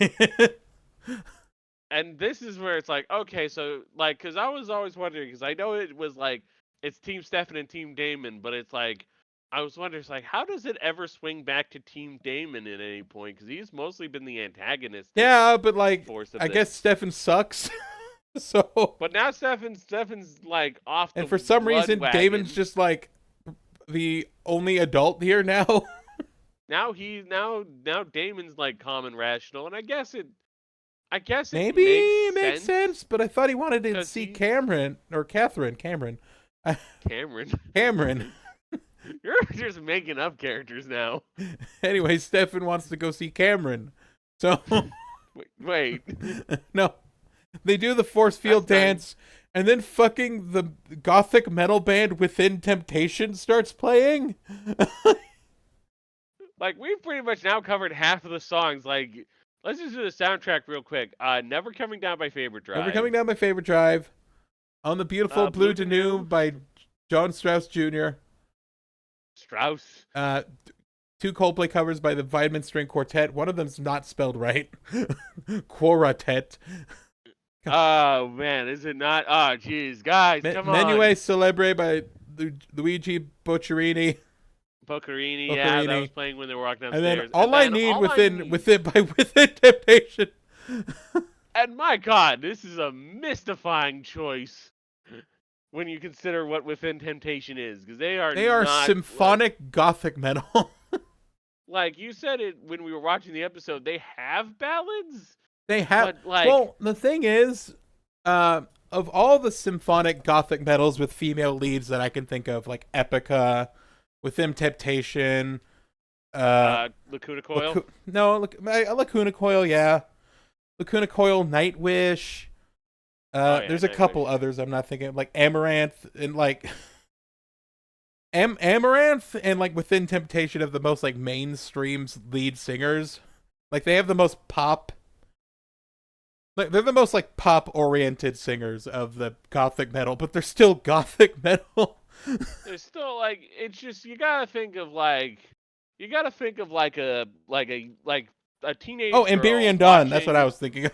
Speaker 2: And this is where it's like, okay, so like, because I was always wondering, because I know it was like it's Team Stefan and Team Damon, but it's like I was wondering, it's like, how does it ever swing back to Team Damon at any point? Because he's mostly been the antagonist.
Speaker 3: Yeah, but like,
Speaker 2: Force of
Speaker 3: I
Speaker 2: this.
Speaker 3: guess Stefan sucks. So,
Speaker 2: But now Stefan's like off the
Speaker 3: and for some
Speaker 2: blood
Speaker 3: reason,
Speaker 2: wagon.
Speaker 3: Damon's just like the only adult here now.
Speaker 2: Now Damon's like calm and rational, and I guess it
Speaker 3: Maybe it makes
Speaker 2: sense.
Speaker 3: sense, but I thought he wanted to
Speaker 2: 'Cause
Speaker 3: see
Speaker 2: he-
Speaker 3: Cameron.
Speaker 2: Cameron.
Speaker 3: Cameron.
Speaker 2: You're just making up characters now.
Speaker 3: Anyway, Stefan wants to go see Cameron. So,
Speaker 2: Wait.
Speaker 3: no. They do the force field
Speaker 2: That's not-
Speaker 3: dance, and then fucking the gothic metal band Within Temptation starts playing.
Speaker 2: Like, we've pretty much now covered half of the songs. Like, let's just do the soundtrack real quick. Never Coming Down by Favorite Drive.
Speaker 3: Never Coming Down My Favorite Drive. On the Beautiful Blue
Speaker 2: Blue
Speaker 3: Danube by John Strauss Jr.
Speaker 2: Strauss.
Speaker 3: Two Coldplay covers by the Vitamin String Quartet. One of them's not spelled right. Quartet.
Speaker 2: Oh, man, is it not? Oh, jeez. Guys, come on.
Speaker 3: Menuet Celebre by Luigi Boccherini.
Speaker 2: Boccherini, yeah, that
Speaker 3: Boccherini.
Speaker 2: was playing when they were walking
Speaker 3: And
Speaker 2: downstairs.
Speaker 3: then All I Need
Speaker 2: All I
Speaker 3: Within
Speaker 2: Need-
Speaker 3: Within Temptation.
Speaker 2: And my God, this is a mystifying choice when you consider what Within Temptation is, because they are not,
Speaker 3: symphonic gothic metal.
Speaker 2: Like you said it when we were watching the episode, they have ballads.
Speaker 3: They have.
Speaker 2: But, like-
Speaker 3: well, the thing is, of all the symphonic gothic metals with female leads that I can think of, like Epica, Within Temptation,
Speaker 2: Lacuna Coil.
Speaker 3: Lacuna Coil, yeah. Lacuna Coil, Nightwish.
Speaker 2: Yeah,
Speaker 3: There's a couple
Speaker 2: Nightwish.
Speaker 3: others I'm not thinking of, like Amaranth and like Amaranth and like Within Temptation of the most like mainstream lead singers. Like they have the most pop. Like they're the most like pop oriented singers of the gothic metal, but they're still gothic metal.
Speaker 2: There's still like it's just you gotta think of like a teenage.
Speaker 3: Oh,
Speaker 2: girl
Speaker 3: Amberian Dawn. That's
Speaker 2: watching-
Speaker 3: what I was thinking of.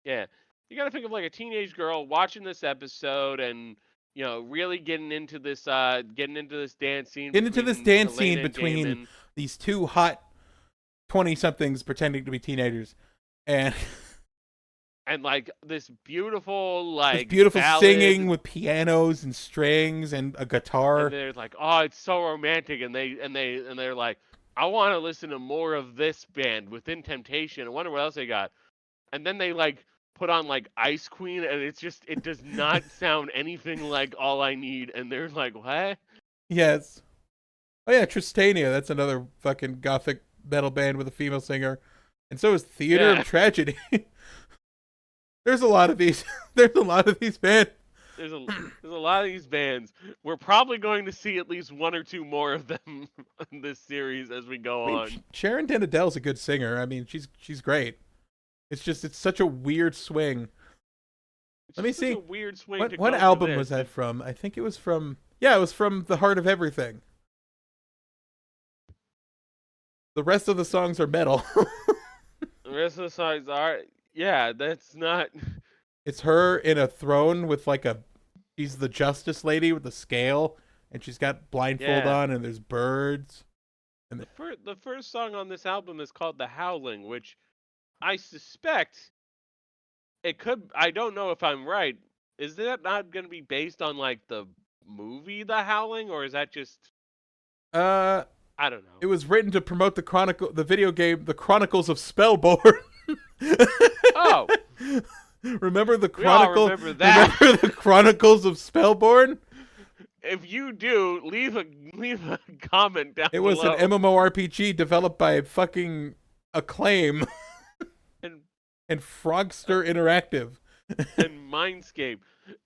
Speaker 2: Yeah, you gotta think of like a teenage girl watching this episode and really getting into this dance scene.
Speaker 3: Getting into this
Speaker 2: between
Speaker 3: dance
Speaker 2: Elena
Speaker 3: scene
Speaker 2: and
Speaker 3: between
Speaker 2: Damon.
Speaker 3: these two hot 20-somethings pretending to be teenagers. And
Speaker 2: And like this beautiful
Speaker 3: this beautiful
Speaker 2: ballad,
Speaker 3: singing with pianos and strings and a guitar.
Speaker 2: and they're like, oh, it's so romantic, and they're like, I want to listen to more of this band Within Temptation. I wonder what else they got. And then they like put on like Ice Queen, and it does not sound anything like All I Need. And they're like, what?
Speaker 3: Yes. Oh yeah, Tristania. That's another fucking gothic metal band with a female singer. And so is Theater
Speaker 2: Yeah.
Speaker 3: of Tragedy. There's a lot of these. There's a lot of these bands.
Speaker 2: There's a lot of these bands. We're probably going to see at least one or two more of them in this series as we go on.
Speaker 3: Sharon Den Adele's a good singer. I mean, she's great. It's just it's such a weird swing.
Speaker 2: It's
Speaker 3: Let me
Speaker 2: just such
Speaker 3: see.
Speaker 2: a weird swing to
Speaker 3: What
Speaker 2: go for
Speaker 3: album
Speaker 2: this.
Speaker 3: was that from? I think it was from. Yeah, it was from The Heart of Everything. The rest of the songs are metal.
Speaker 2: The rest of the songs are, yeah, that's not.
Speaker 3: It's her in a throne with like a. She's the Justice Lady with the scale, and she's got blindfold
Speaker 2: Yeah.
Speaker 3: on, and there's birds.
Speaker 2: The first song on this album is called The Howling, which I suspect it could. I don't know if I'm right. Is that not going to be based on like the movie The Howling, or is that just. I don't know.
Speaker 3: It was written to promote the video game, The Chronicles of Spellborn.
Speaker 2: Oh,
Speaker 3: Remember the
Speaker 2: We all
Speaker 3: Chronicle?
Speaker 2: remember that.
Speaker 3: Remember the Chronicles of Spellborn?
Speaker 2: if you do, leave a comment down
Speaker 3: It was
Speaker 2: below.
Speaker 3: an MMORPG developed by fucking Acclaim
Speaker 2: and,
Speaker 3: and Frogster Interactive.
Speaker 2: and Mindscape.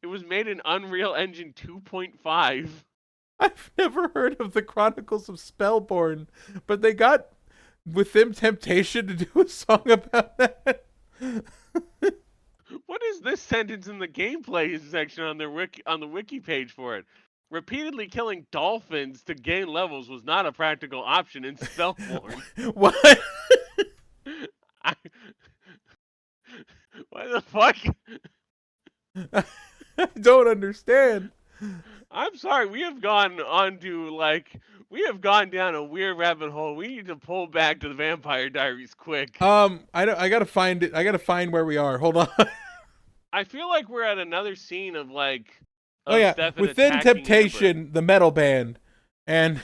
Speaker 2: It was made in Unreal Engine 2.5.
Speaker 3: I've never heard of the Chronicles of Spellborn, but they got with them temptation to do a song about that.
Speaker 2: What is this sentence in the gameplay section on the wiki page for it? Repeatedly killing dolphins to gain levels was not a practical option in Spellborn.
Speaker 3: What?
Speaker 2: I, what the fuck?
Speaker 3: I don't understand.
Speaker 2: I'm sorry, we have gone down a weird rabbit hole. We need to pull back to the Vampire Diaries quick.
Speaker 3: I gotta find it. I gotta find where we are. Hold on.
Speaker 2: I feel like we're at another scene of
Speaker 3: Oh yeah,
Speaker 2: Stefan
Speaker 3: Within
Speaker 2: attacking
Speaker 3: Temptation,
Speaker 2: Amber.
Speaker 3: the metal band, and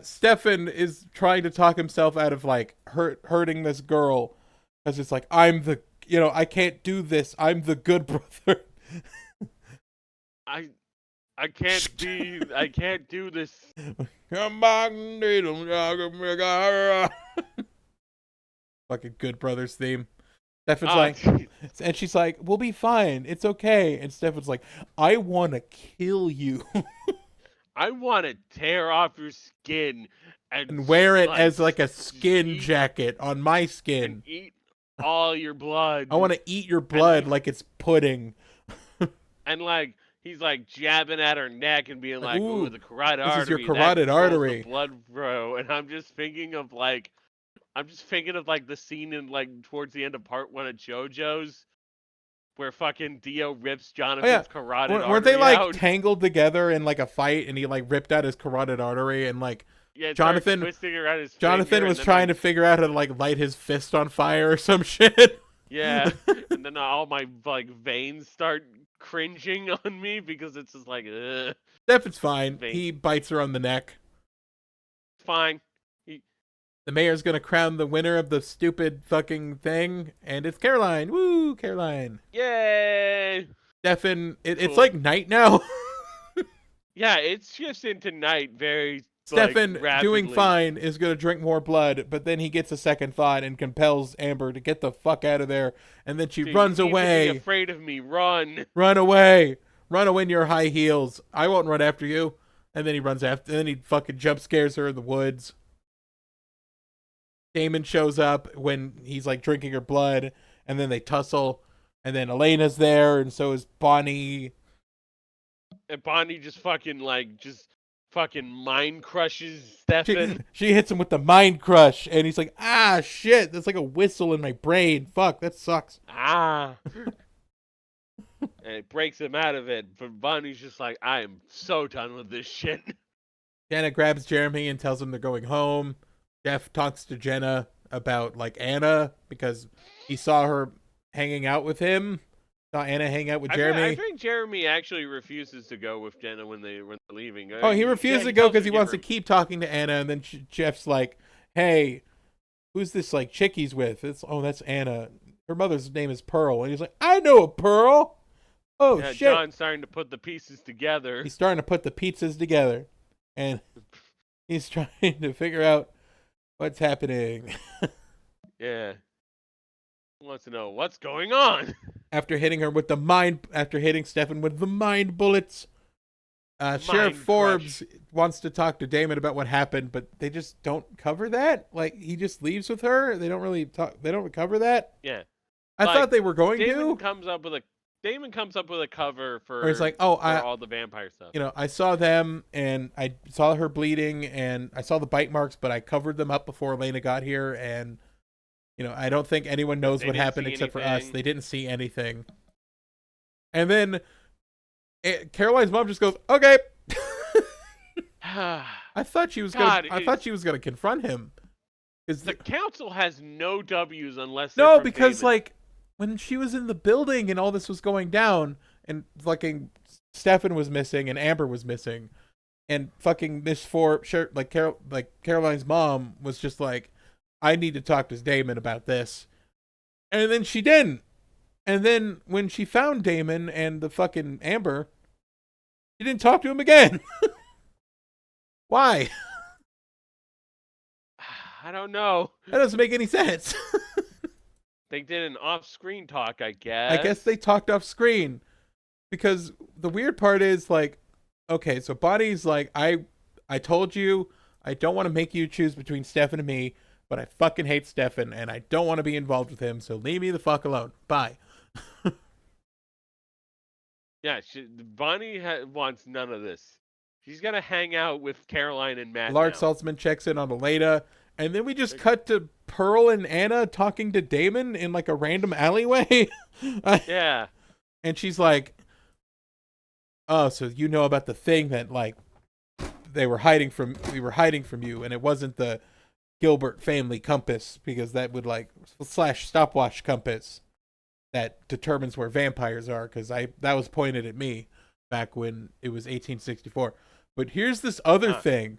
Speaker 3: Stefan is trying to talk himself out of like hurting this girl, because it's like, I can't do this. I'm the good brother.
Speaker 2: I can't do this.
Speaker 3: Come on, fucking Good Brothers theme. Stefan's and she's like, we'll be fine. It's okay. And Stefan's like, I want to kill you.
Speaker 2: I want to tear off your skin
Speaker 3: and wear it as like a skin jacket on my skin.
Speaker 2: And eat all your blood.
Speaker 3: I want to eat your blood like it's pudding.
Speaker 2: And he's jabbing at her neck and being like, ooh, the carotid artery.
Speaker 3: This is your carotid artery.
Speaker 2: The blood flow. And I'm just thinking of the scene in towards the end of part 1 of JoJo's where fucking Dio rips Jonathan's carotid artery.
Speaker 3: Weren't they
Speaker 2: out?
Speaker 3: tangled together in a fight and he ripped out his carotid artery and Jonathan was trying to figure out how to light his fist on fire or some shit.
Speaker 2: Yeah. And then all my veins start cringing on me because it's just ugh.
Speaker 3: Stefan's fine. He bites her on the neck.
Speaker 2: Fine.
Speaker 3: The mayor's gonna crown the winner of the stupid fucking thing, and it's Caroline. Woo, Caroline.
Speaker 2: Yay!
Speaker 3: Stefan, it's night now.
Speaker 2: Yeah, it's just into night very
Speaker 3: Stefan,
Speaker 2: rapidly.
Speaker 3: doing fine, is gonna drink more blood, but then he gets a second thought and compels Amber to get the fuck out of there, and then she runs away.
Speaker 2: Be afraid of me, run.
Speaker 3: Run away. Run away in your high heels. I won't run after you. And then he runs after, and then he fucking jump scares her in the woods. Damon shows up when he's drinking her blood, and then they tussle, and then Elena's there, and so is Bonnie.
Speaker 2: And Bonnie just fucking mind crushes Stefan.
Speaker 3: She hits him with the mind crush, and he's like, ah, shit, that's like a whistle in my brain. Fuck, that sucks.
Speaker 2: Ah. And it breaks him out of it, but Bonnie's just like, I am so done with this shit.
Speaker 3: Jenna grabs Jeremy and tells him they're going home. Jeff talks to Jenna about Anna because he saw her hanging out with him. Saw Anna hang out with Jeremy.
Speaker 2: I think Jeremy actually refuses to go with Jenna when they're leaving.
Speaker 3: Oh, he refuses to go because he wants to keep talking to Anna, and then Jeff's like, "Hey, who's this chick he's with?" That's Anna. Her mother's name is Pearl, and he's like, "I know a Pearl." Oh shit!
Speaker 2: John's starting to put the pieces together.
Speaker 3: He's starting to put the pizzas together, and he's trying to figure out what's happening.
Speaker 2: Yeah. He wants to know what's going on.
Speaker 3: After hitting Stefan with the mind bullets, Sheriff Forbes wants to talk to Damon about what happened, but they just don't cover that. He just leaves with her. They don't really talk. They don't cover that.
Speaker 2: Yeah.
Speaker 3: I thought they were going
Speaker 2: Damon
Speaker 3: to.
Speaker 2: Damon comes up with a cover for.
Speaker 3: Or he's like,
Speaker 2: all the vampire stuff.
Speaker 3: I saw them and I saw her bleeding and I saw the bite marks, but I covered them up before Elena got here, and I don't think anyone knows what happened except for us. They didn't see anything. And then Caroline's mom just goes, "Okay." I thought she was going to confront him.
Speaker 2: The council has no W's unless
Speaker 3: because
Speaker 2: Damon.
Speaker 3: When she was in the building and all this was going down, and fucking Stefan was missing and Amber was missing, and fucking Caroline's mom was just like, I need to talk to Damon about this, and then she didn't. And then when she found Damon and the fucking Amber, she didn't talk to him again. Why?
Speaker 2: I don't know.
Speaker 3: That doesn't make any sense.
Speaker 2: They did an off-screen talk, I guess.
Speaker 3: I guess they talked off-screen. Because the weird part is, okay, so Bonnie's like, I told you I don't want to make you choose between Stefan and me, but I fucking hate Stefan, and I don't want to be involved with him, so leave me the fuck alone. Bye.
Speaker 2: Yeah, Bonnie wants none of this. She's gonna hang out with Caroline and Matt
Speaker 3: Lark
Speaker 2: now.
Speaker 3: Saltzman checks in on Elena, and then we just cut to Pearl and Anna talking to Damon in like a random alleyway.
Speaker 2: Yeah.
Speaker 3: And she's like, "Oh, so you know about the thing that like we were hiding from you, and it wasn't the Gilbert family compass, because that would like / stopwatch compass that determines where vampires are, because that was pointed at me back when it was 1864. But here's this other thing,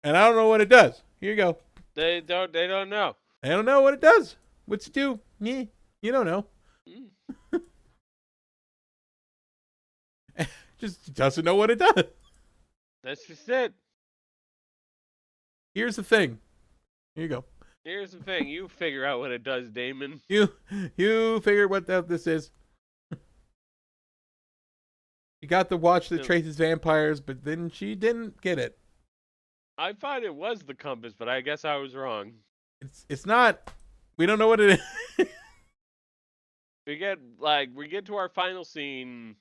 Speaker 3: and I don't know what it does. Here you go.
Speaker 2: They don't know.
Speaker 3: I don't know what it does. What's it do? You don't know. Just doesn't know what it does.
Speaker 2: That's just it.
Speaker 3: Here's the thing. Here you go.
Speaker 2: Here's the thing. You figure out what it does, Damon.
Speaker 3: You figure what this is. You got the watch that traces vampires, but then she didn't get it.
Speaker 2: I thought it was the compass, but I guess I was wrong.
Speaker 3: It's not. We don't know what it is.
Speaker 2: We get to our final scene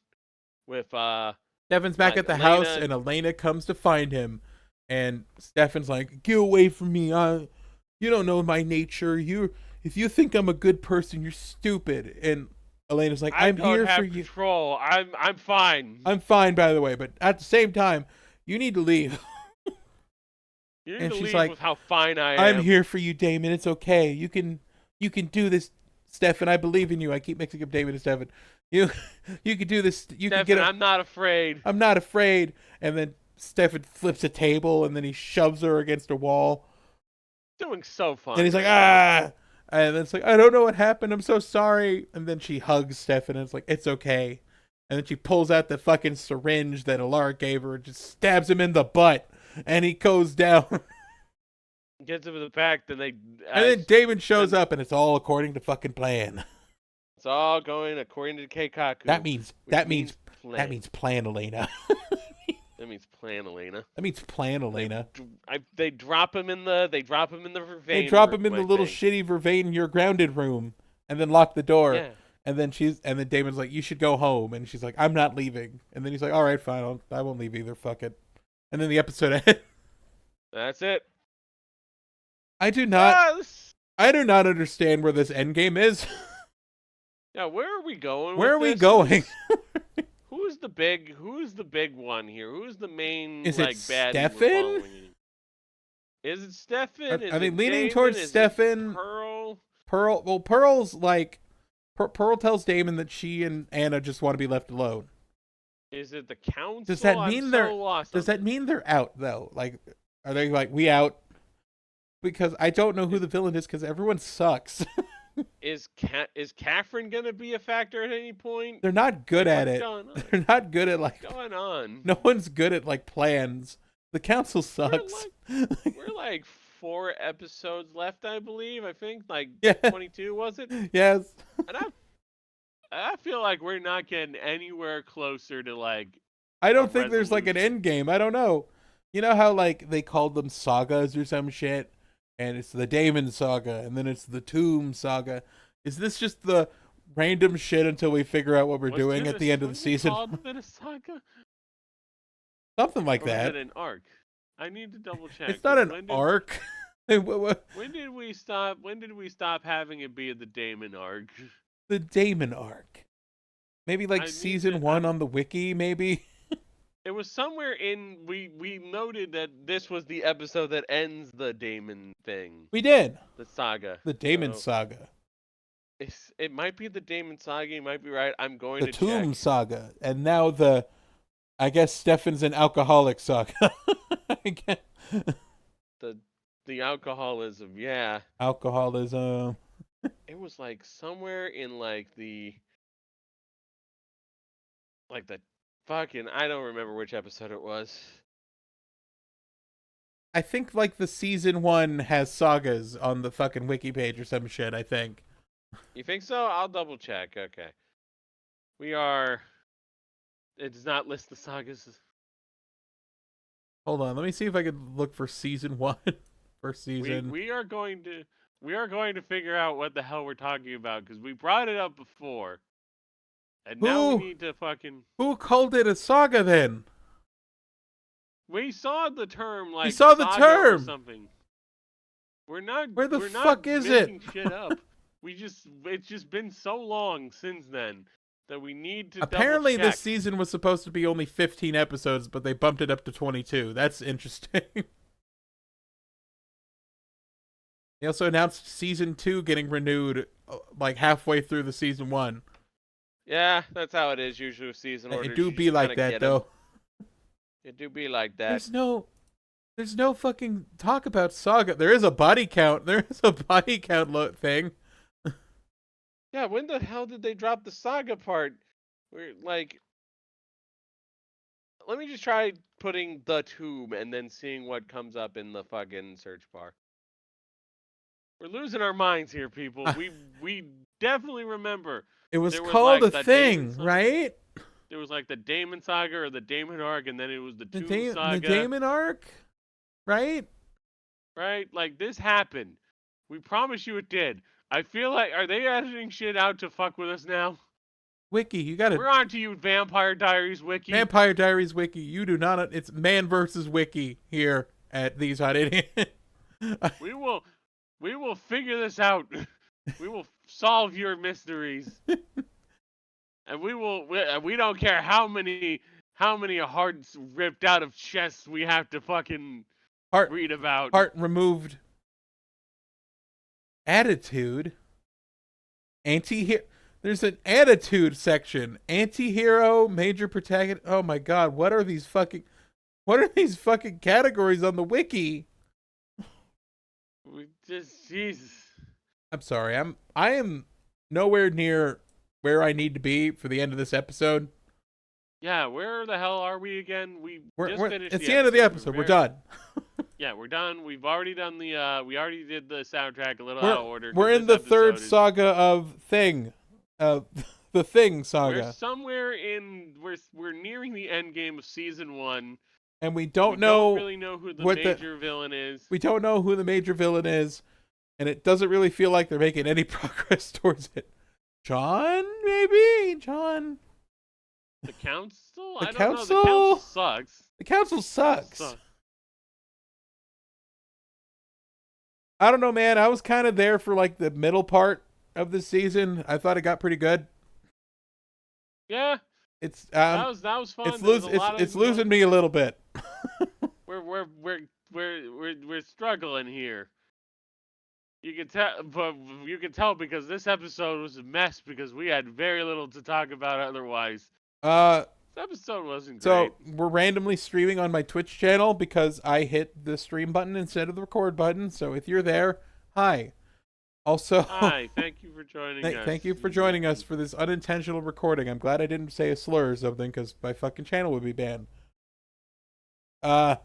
Speaker 2: with
Speaker 3: Stefan's back at the house, and Elena comes to find him, and Stefan's like, "Get away from me! You don't know my nature. If you think I'm a good person, you're stupid." And Elena's like, "I'm here for you.
Speaker 2: Control. I'm fine.
Speaker 3: I'm fine, by the way, but at the same time, you need to leave."
Speaker 2: You need
Speaker 3: and
Speaker 2: to
Speaker 3: she's
Speaker 2: leave
Speaker 3: like,
Speaker 2: with how fine I am.
Speaker 3: "I'm here for you, Damon. It's okay. You can do this, Stefan. I believe in you." I keep mixing up Damon and Stefan. You can do this.
Speaker 2: Stefan, can get. I'm not afraid.
Speaker 3: I'm not afraid. And then Stefan flips a table, and then he shoves her against a wall.
Speaker 2: Doing so fun.
Speaker 3: And he's like, "Ah!" And then it's like, "I don't know what happened. I'm so sorry." And then she hugs Stefan, and it's like, "It's okay." And then she pulls out the fucking syringe that Alaric gave her and just stabs him in the butt. And he goes down.
Speaker 2: Gets him in the back, then
Speaker 3: and then Damon shows up, and it's all according to fucking plan.
Speaker 2: It's all going according to Keikaku.
Speaker 3: That means plan, Elena.
Speaker 2: That means plan, Elena.
Speaker 3: That means plan, Elena.
Speaker 2: They drop him in the vervain.
Speaker 3: They drop him in the little shitty vervain "you're grounded" room, and then lock the door.
Speaker 2: Yeah.
Speaker 3: And then Damon's like, "You should go home," and she's like, "I'm not leaving." And then he's like, "All right, fine, I won't leave either. Fuck it." And then the episode ends.
Speaker 2: That's it.
Speaker 3: I do not understand where this end game is.
Speaker 2: Yeah, where are we going?
Speaker 3: Where are we going?
Speaker 2: Who's the big one here? Who's the main
Speaker 3: is it
Speaker 2: bad?
Speaker 3: Stefan?
Speaker 2: Is it Stefan?
Speaker 3: Are they leaning towards Stefan?
Speaker 2: Pearl?
Speaker 3: Well, Pearl's like Pearl tells Damon that she and Anna just want to be left alone.
Speaker 2: Is it the council?
Speaker 3: Does that mean they're out though? Like, are they like, we out? Because I don't know who the villain is, because everyone sucks.
Speaker 2: Is Catherine gonna be a factor at any point?
Speaker 3: They're not good at it. They're not good at like.
Speaker 2: What's going on?
Speaker 3: No one's good at like plans. The council sucks.
Speaker 2: We're like 4 episodes left, I believe. I think 22 was it?
Speaker 3: Yes.
Speaker 2: And I feel like we're not getting anywhere closer to like.
Speaker 3: I don't think there's like an end game. I don't know. You know how like they called them sagas or some shit? And it's the Damon saga, and then it's the Tomb saga. Is this just the random shit until we figure out what we're doing at the end of the season?
Speaker 2: Called it a saga?
Speaker 3: Something like that.
Speaker 2: Is it an arc? I need to double check.
Speaker 3: It's not an arc.
Speaker 2: When did we stop? When did we stop having it be the Damon arc?
Speaker 3: The Damon arc. Maybe like season 1 on the wiki, maybe.
Speaker 2: It was somewhere in we noted that this was the episode that ends the Damon thing.
Speaker 3: We did.
Speaker 2: The saga.
Speaker 3: The Damon saga.
Speaker 2: It might be the Damon saga, you might be right. I'm going to check.
Speaker 3: The Tomb saga. And now I guess Stefan's an alcoholic saga.
Speaker 2: The alcoholism, yeah.
Speaker 3: Alcoholism.
Speaker 2: It was like somewhere in like the fucking, I don't remember which episode it was.
Speaker 3: I think like the season 1 has sagas on the fucking wiki page or some shit, I think.
Speaker 2: You think so? I'll double check. Okay. It does not list the sagas.
Speaker 3: Hold on, let me see if I can look for season 1. First season.
Speaker 2: We are going to figure out what the hell we're talking about because we brought it up before, and now we need to fucking.
Speaker 3: Who called it a saga then?
Speaker 2: We saw the term like.
Speaker 3: We saw the
Speaker 2: saga
Speaker 3: term.
Speaker 2: or something. We're not.
Speaker 3: Where the
Speaker 2: we're
Speaker 3: fuck
Speaker 2: not
Speaker 3: is
Speaker 2: making
Speaker 3: it?
Speaker 2: Shit up. It's just been so long since then that we need to.
Speaker 3: Apparently,
Speaker 2: double check.
Speaker 3: this season was supposed to be only 15 episodes, but they bumped it up to 22. That's interesting. They also announced season 2 getting renewed, like halfway through the season 1.
Speaker 2: Yeah, that's how it is usually with season orders.
Speaker 3: It do be like that though.
Speaker 2: It do be like that.
Speaker 3: There's no fucking talk about saga. There is a body count. There is a body count thing.
Speaker 2: Yeah, when the hell did they drop the saga part? We're like, let me just try putting the tomb and then seeing what comes up in the fucking search bar. We're losing our minds here, people. We definitely remember.
Speaker 3: It was called
Speaker 2: like
Speaker 3: a thing, right?
Speaker 2: There was like the Damon saga or the Damon arc, and then it was the Tomb saga.
Speaker 3: The Damon arc, right?
Speaker 2: Right? Like, this happened. We promise you it did. I feel like, are they editing shit out to fuck with us now?
Speaker 3: Wiki, you gotta...
Speaker 2: We're on to you, Vampire Diaries Wiki.
Speaker 3: Vampire Diaries Wiki, you do not... It's man versus Wiki here at These Hot Idiots.
Speaker 2: We will figure this out. We will solve your mysteries. And we don't care how many hearts ripped out of chests we have to fucking read about.
Speaker 3: Heart removed. Attitude. There's an attitude section. Anti-hero, major protagonist. Oh my god, what are these fucking categories on the wiki?
Speaker 2: Jesus.
Speaker 3: I'm sorry. I am nowhere near where I need to be for the end of this episode.
Speaker 2: Yeah, where the hell are we again?
Speaker 3: It's the end of the episode. We're done.
Speaker 2: Yeah, we're done. We've already done we already did the soundtrack a little out of order.
Speaker 3: We're in the third saga of Thing. The Thing saga.
Speaker 2: We're somewhere we're nearing the end game of season 1.
Speaker 3: And we
Speaker 2: don't really know who the major villain is.
Speaker 3: We don't know who the major villain is. And it doesn't really feel like they're making any progress towards it. John, maybe? John?
Speaker 2: The council?
Speaker 3: The
Speaker 2: I don't
Speaker 3: council?
Speaker 2: know. The council sucks.
Speaker 3: The council sucks. I don't know, man. I was kind of there for like the middle part of the season. I thought it got pretty good.
Speaker 2: Yeah.
Speaker 3: It's
Speaker 2: that was fun.
Speaker 3: It's losing me a little bit.
Speaker 2: We're struggling here. You can tell because this episode was a mess because we had very little to talk about otherwise. This episode wasn't great.
Speaker 3: So we're randomly streaming on my Twitch channel because I hit the stream button instead of the record button. So if you're there, hi. Also,
Speaker 2: hi, thank you for joining us.
Speaker 3: Thank you for joining us for this unintentional recording. I'm glad I didn't say a slur or something because my fucking channel would be banned. We're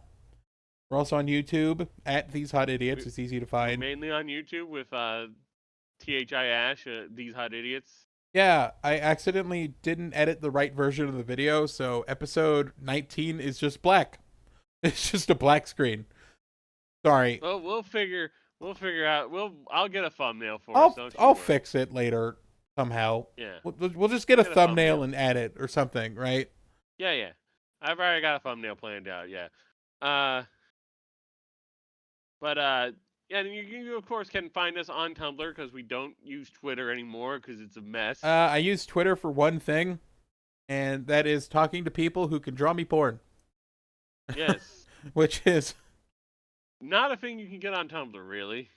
Speaker 3: also on YouTube at These Hot Idiots. It's easy to find.
Speaker 2: Mainly on YouTube with THI Ashe, These Hot Idiots.
Speaker 3: Yeah, I accidentally didn't edit the right version of the video, so episode 19 is just black. It's just a black screen. Sorry.
Speaker 2: Well, we'll figure out. I'll get a thumbnail for us.
Speaker 3: I'll fix it later somehow.
Speaker 2: Yeah.
Speaker 3: We'll just get a thumbnail and add it or something, right?
Speaker 2: Yeah. I've already got a thumbnail planned out. Yeah. Yeah, and you of course can find us on Tumblr because we don't use Twitter anymore because it's a mess.
Speaker 3: I use Twitter for one thing, and that is talking to people who can draw me porn.
Speaker 2: Yes.
Speaker 3: Which is
Speaker 2: not a thing you can get on Tumblr, really.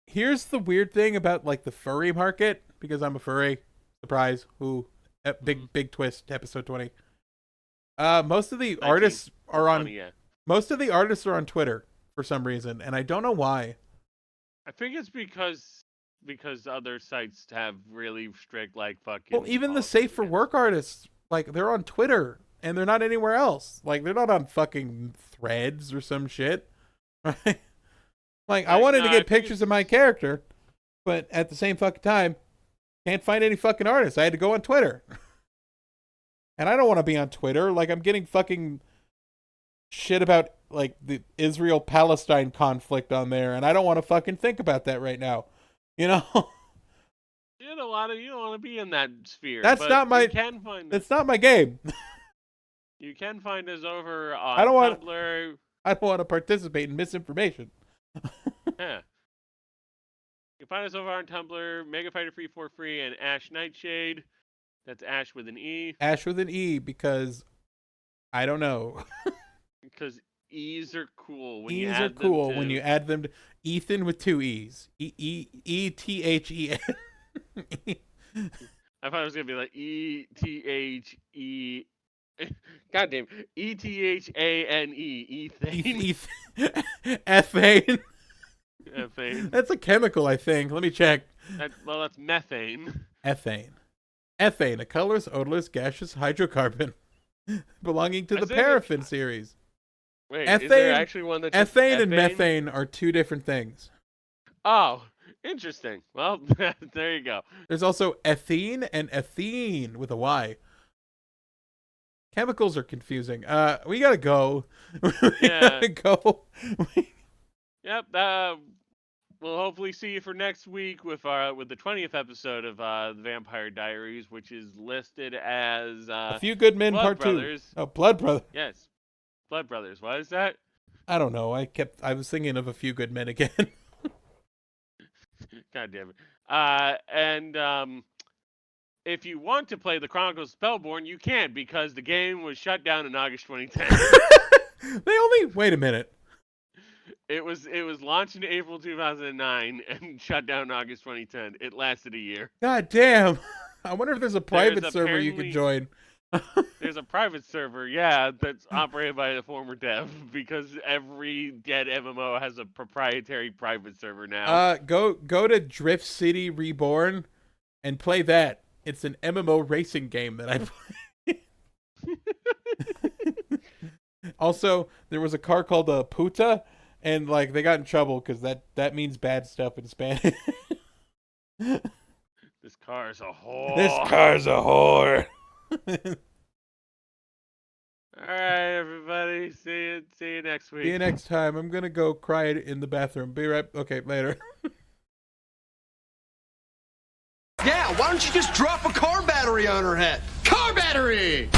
Speaker 3: Here's the weird thing about like the furry market, because I'm a furry. Surprise! Big twist. Episode 20. Most of the artists are on. Most of the artists are on Twitter for some reason, and I don't know why.
Speaker 2: I think it's because other sites have really strict like fucking.
Speaker 3: Well, even the safe for work artists, like they're on Twitter and they're not anywhere else. Like they're not on fucking Threads or some shit. Right? Like I wanted to get pictures of my character, but at the same fucking time, can't find any fucking artists. I had to go on Twitter. And I don't want to be on Twitter. Like I'm getting fucking shit about like the Israel-Palestine conflict on there, and I don't want to fucking think about that right now. You know?
Speaker 2: You don't want to be in that sphere.
Speaker 3: That's
Speaker 2: but
Speaker 3: not my.
Speaker 2: You can find
Speaker 3: That's not my game.
Speaker 2: You can find us over on
Speaker 3: I don't want.
Speaker 2: Tumblr.
Speaker 3: I don't want to participate in misinformation.
Speaker 2: Yeah. You can find us over on Tumblr, Mega Fighter Free for Free, and Ashe Nightshade. That's Ashe with an E.
Speaker 3: Ashe with an E because I don't know.
Speaker 2: Because E's are cool when
Speaker 3: E's
Speaker 2: you add
Speaker 3: are
Speaker 2: them
Speaker 3: cool
Speaker 2: to...
Speaker 3: when you add them to Ethan with 2 E's. E-T-H-E-N.
Speaker 2: I thought it was going to be like E-T-H-E... Goddamn. E-T-H-A-N-E. Ethane.
Speaker 3: Ethane.
Speaker 2: Ethane.
Speaker 3: That's a chemical, I think. Let me check.
Speaker 2: That's methane.
Speaker 3: Ethane. Ethane, a colorless, odorless, gaseous hydrocarbon belonging to the paraffin series.
Speaker 2: Wait,
Speaker 3: ethane,
Speaker 2: is there actually one that's
Speaker 3: ethane and methane are 2 different things.
Speaker 2: Oh, interesting. Well, there you go.
Speaker 3: There's also ethene and ethene with a Y. Chemicals are confusing. We gotta go. Gotta go.
Speaker 2: Yep. We'll hopefully see you for next week with the 20th episode of the Vampire Diaries, which is listed as
Speaker 3: A Few Good Men
Speaker 2: Blood
Speaker 3: Part
Speaker 2: Brothers.
Speaker 3: 2. Oh, Blood Brothers.
Speaker 2: Yes, Blood Brothers. What is that?
Speaker 3: I don't know. I was thinking of A Few Good Men again.
Speaker 2: God damn it. And if you want to play the Chronicles Spellborn, you can because the game was shut down in August 2010.
Speaker 3: Wait a minute.
Speaker 2: It was launched in April 2009 and shut down in August 2010. It lasted a year.
Speaker 3: God damn. I wonder if there's a private server you can join.
Speaker 2: There's a private server, yeah, that's operated by the former dev because every dead MMO has a proprietary private server now.
Speaker 3: Go to Drift City Reborn and play that. It's an MMO racing game that I play. Also, there was a car called a Puta, and like they got in trouble because that means bad stuff in Spanish.
Speaker 2: This car's a whore.
Speaker 3: This car's a whore.
Speaker 2: All right, everybody. See you next week.
Speaker 3: See you next time. I'm gonna go cry in the bathroom. Be right. Okay, later.
Speaker 5: Yeah, why don't you just drop a car battery on her head? Car battery!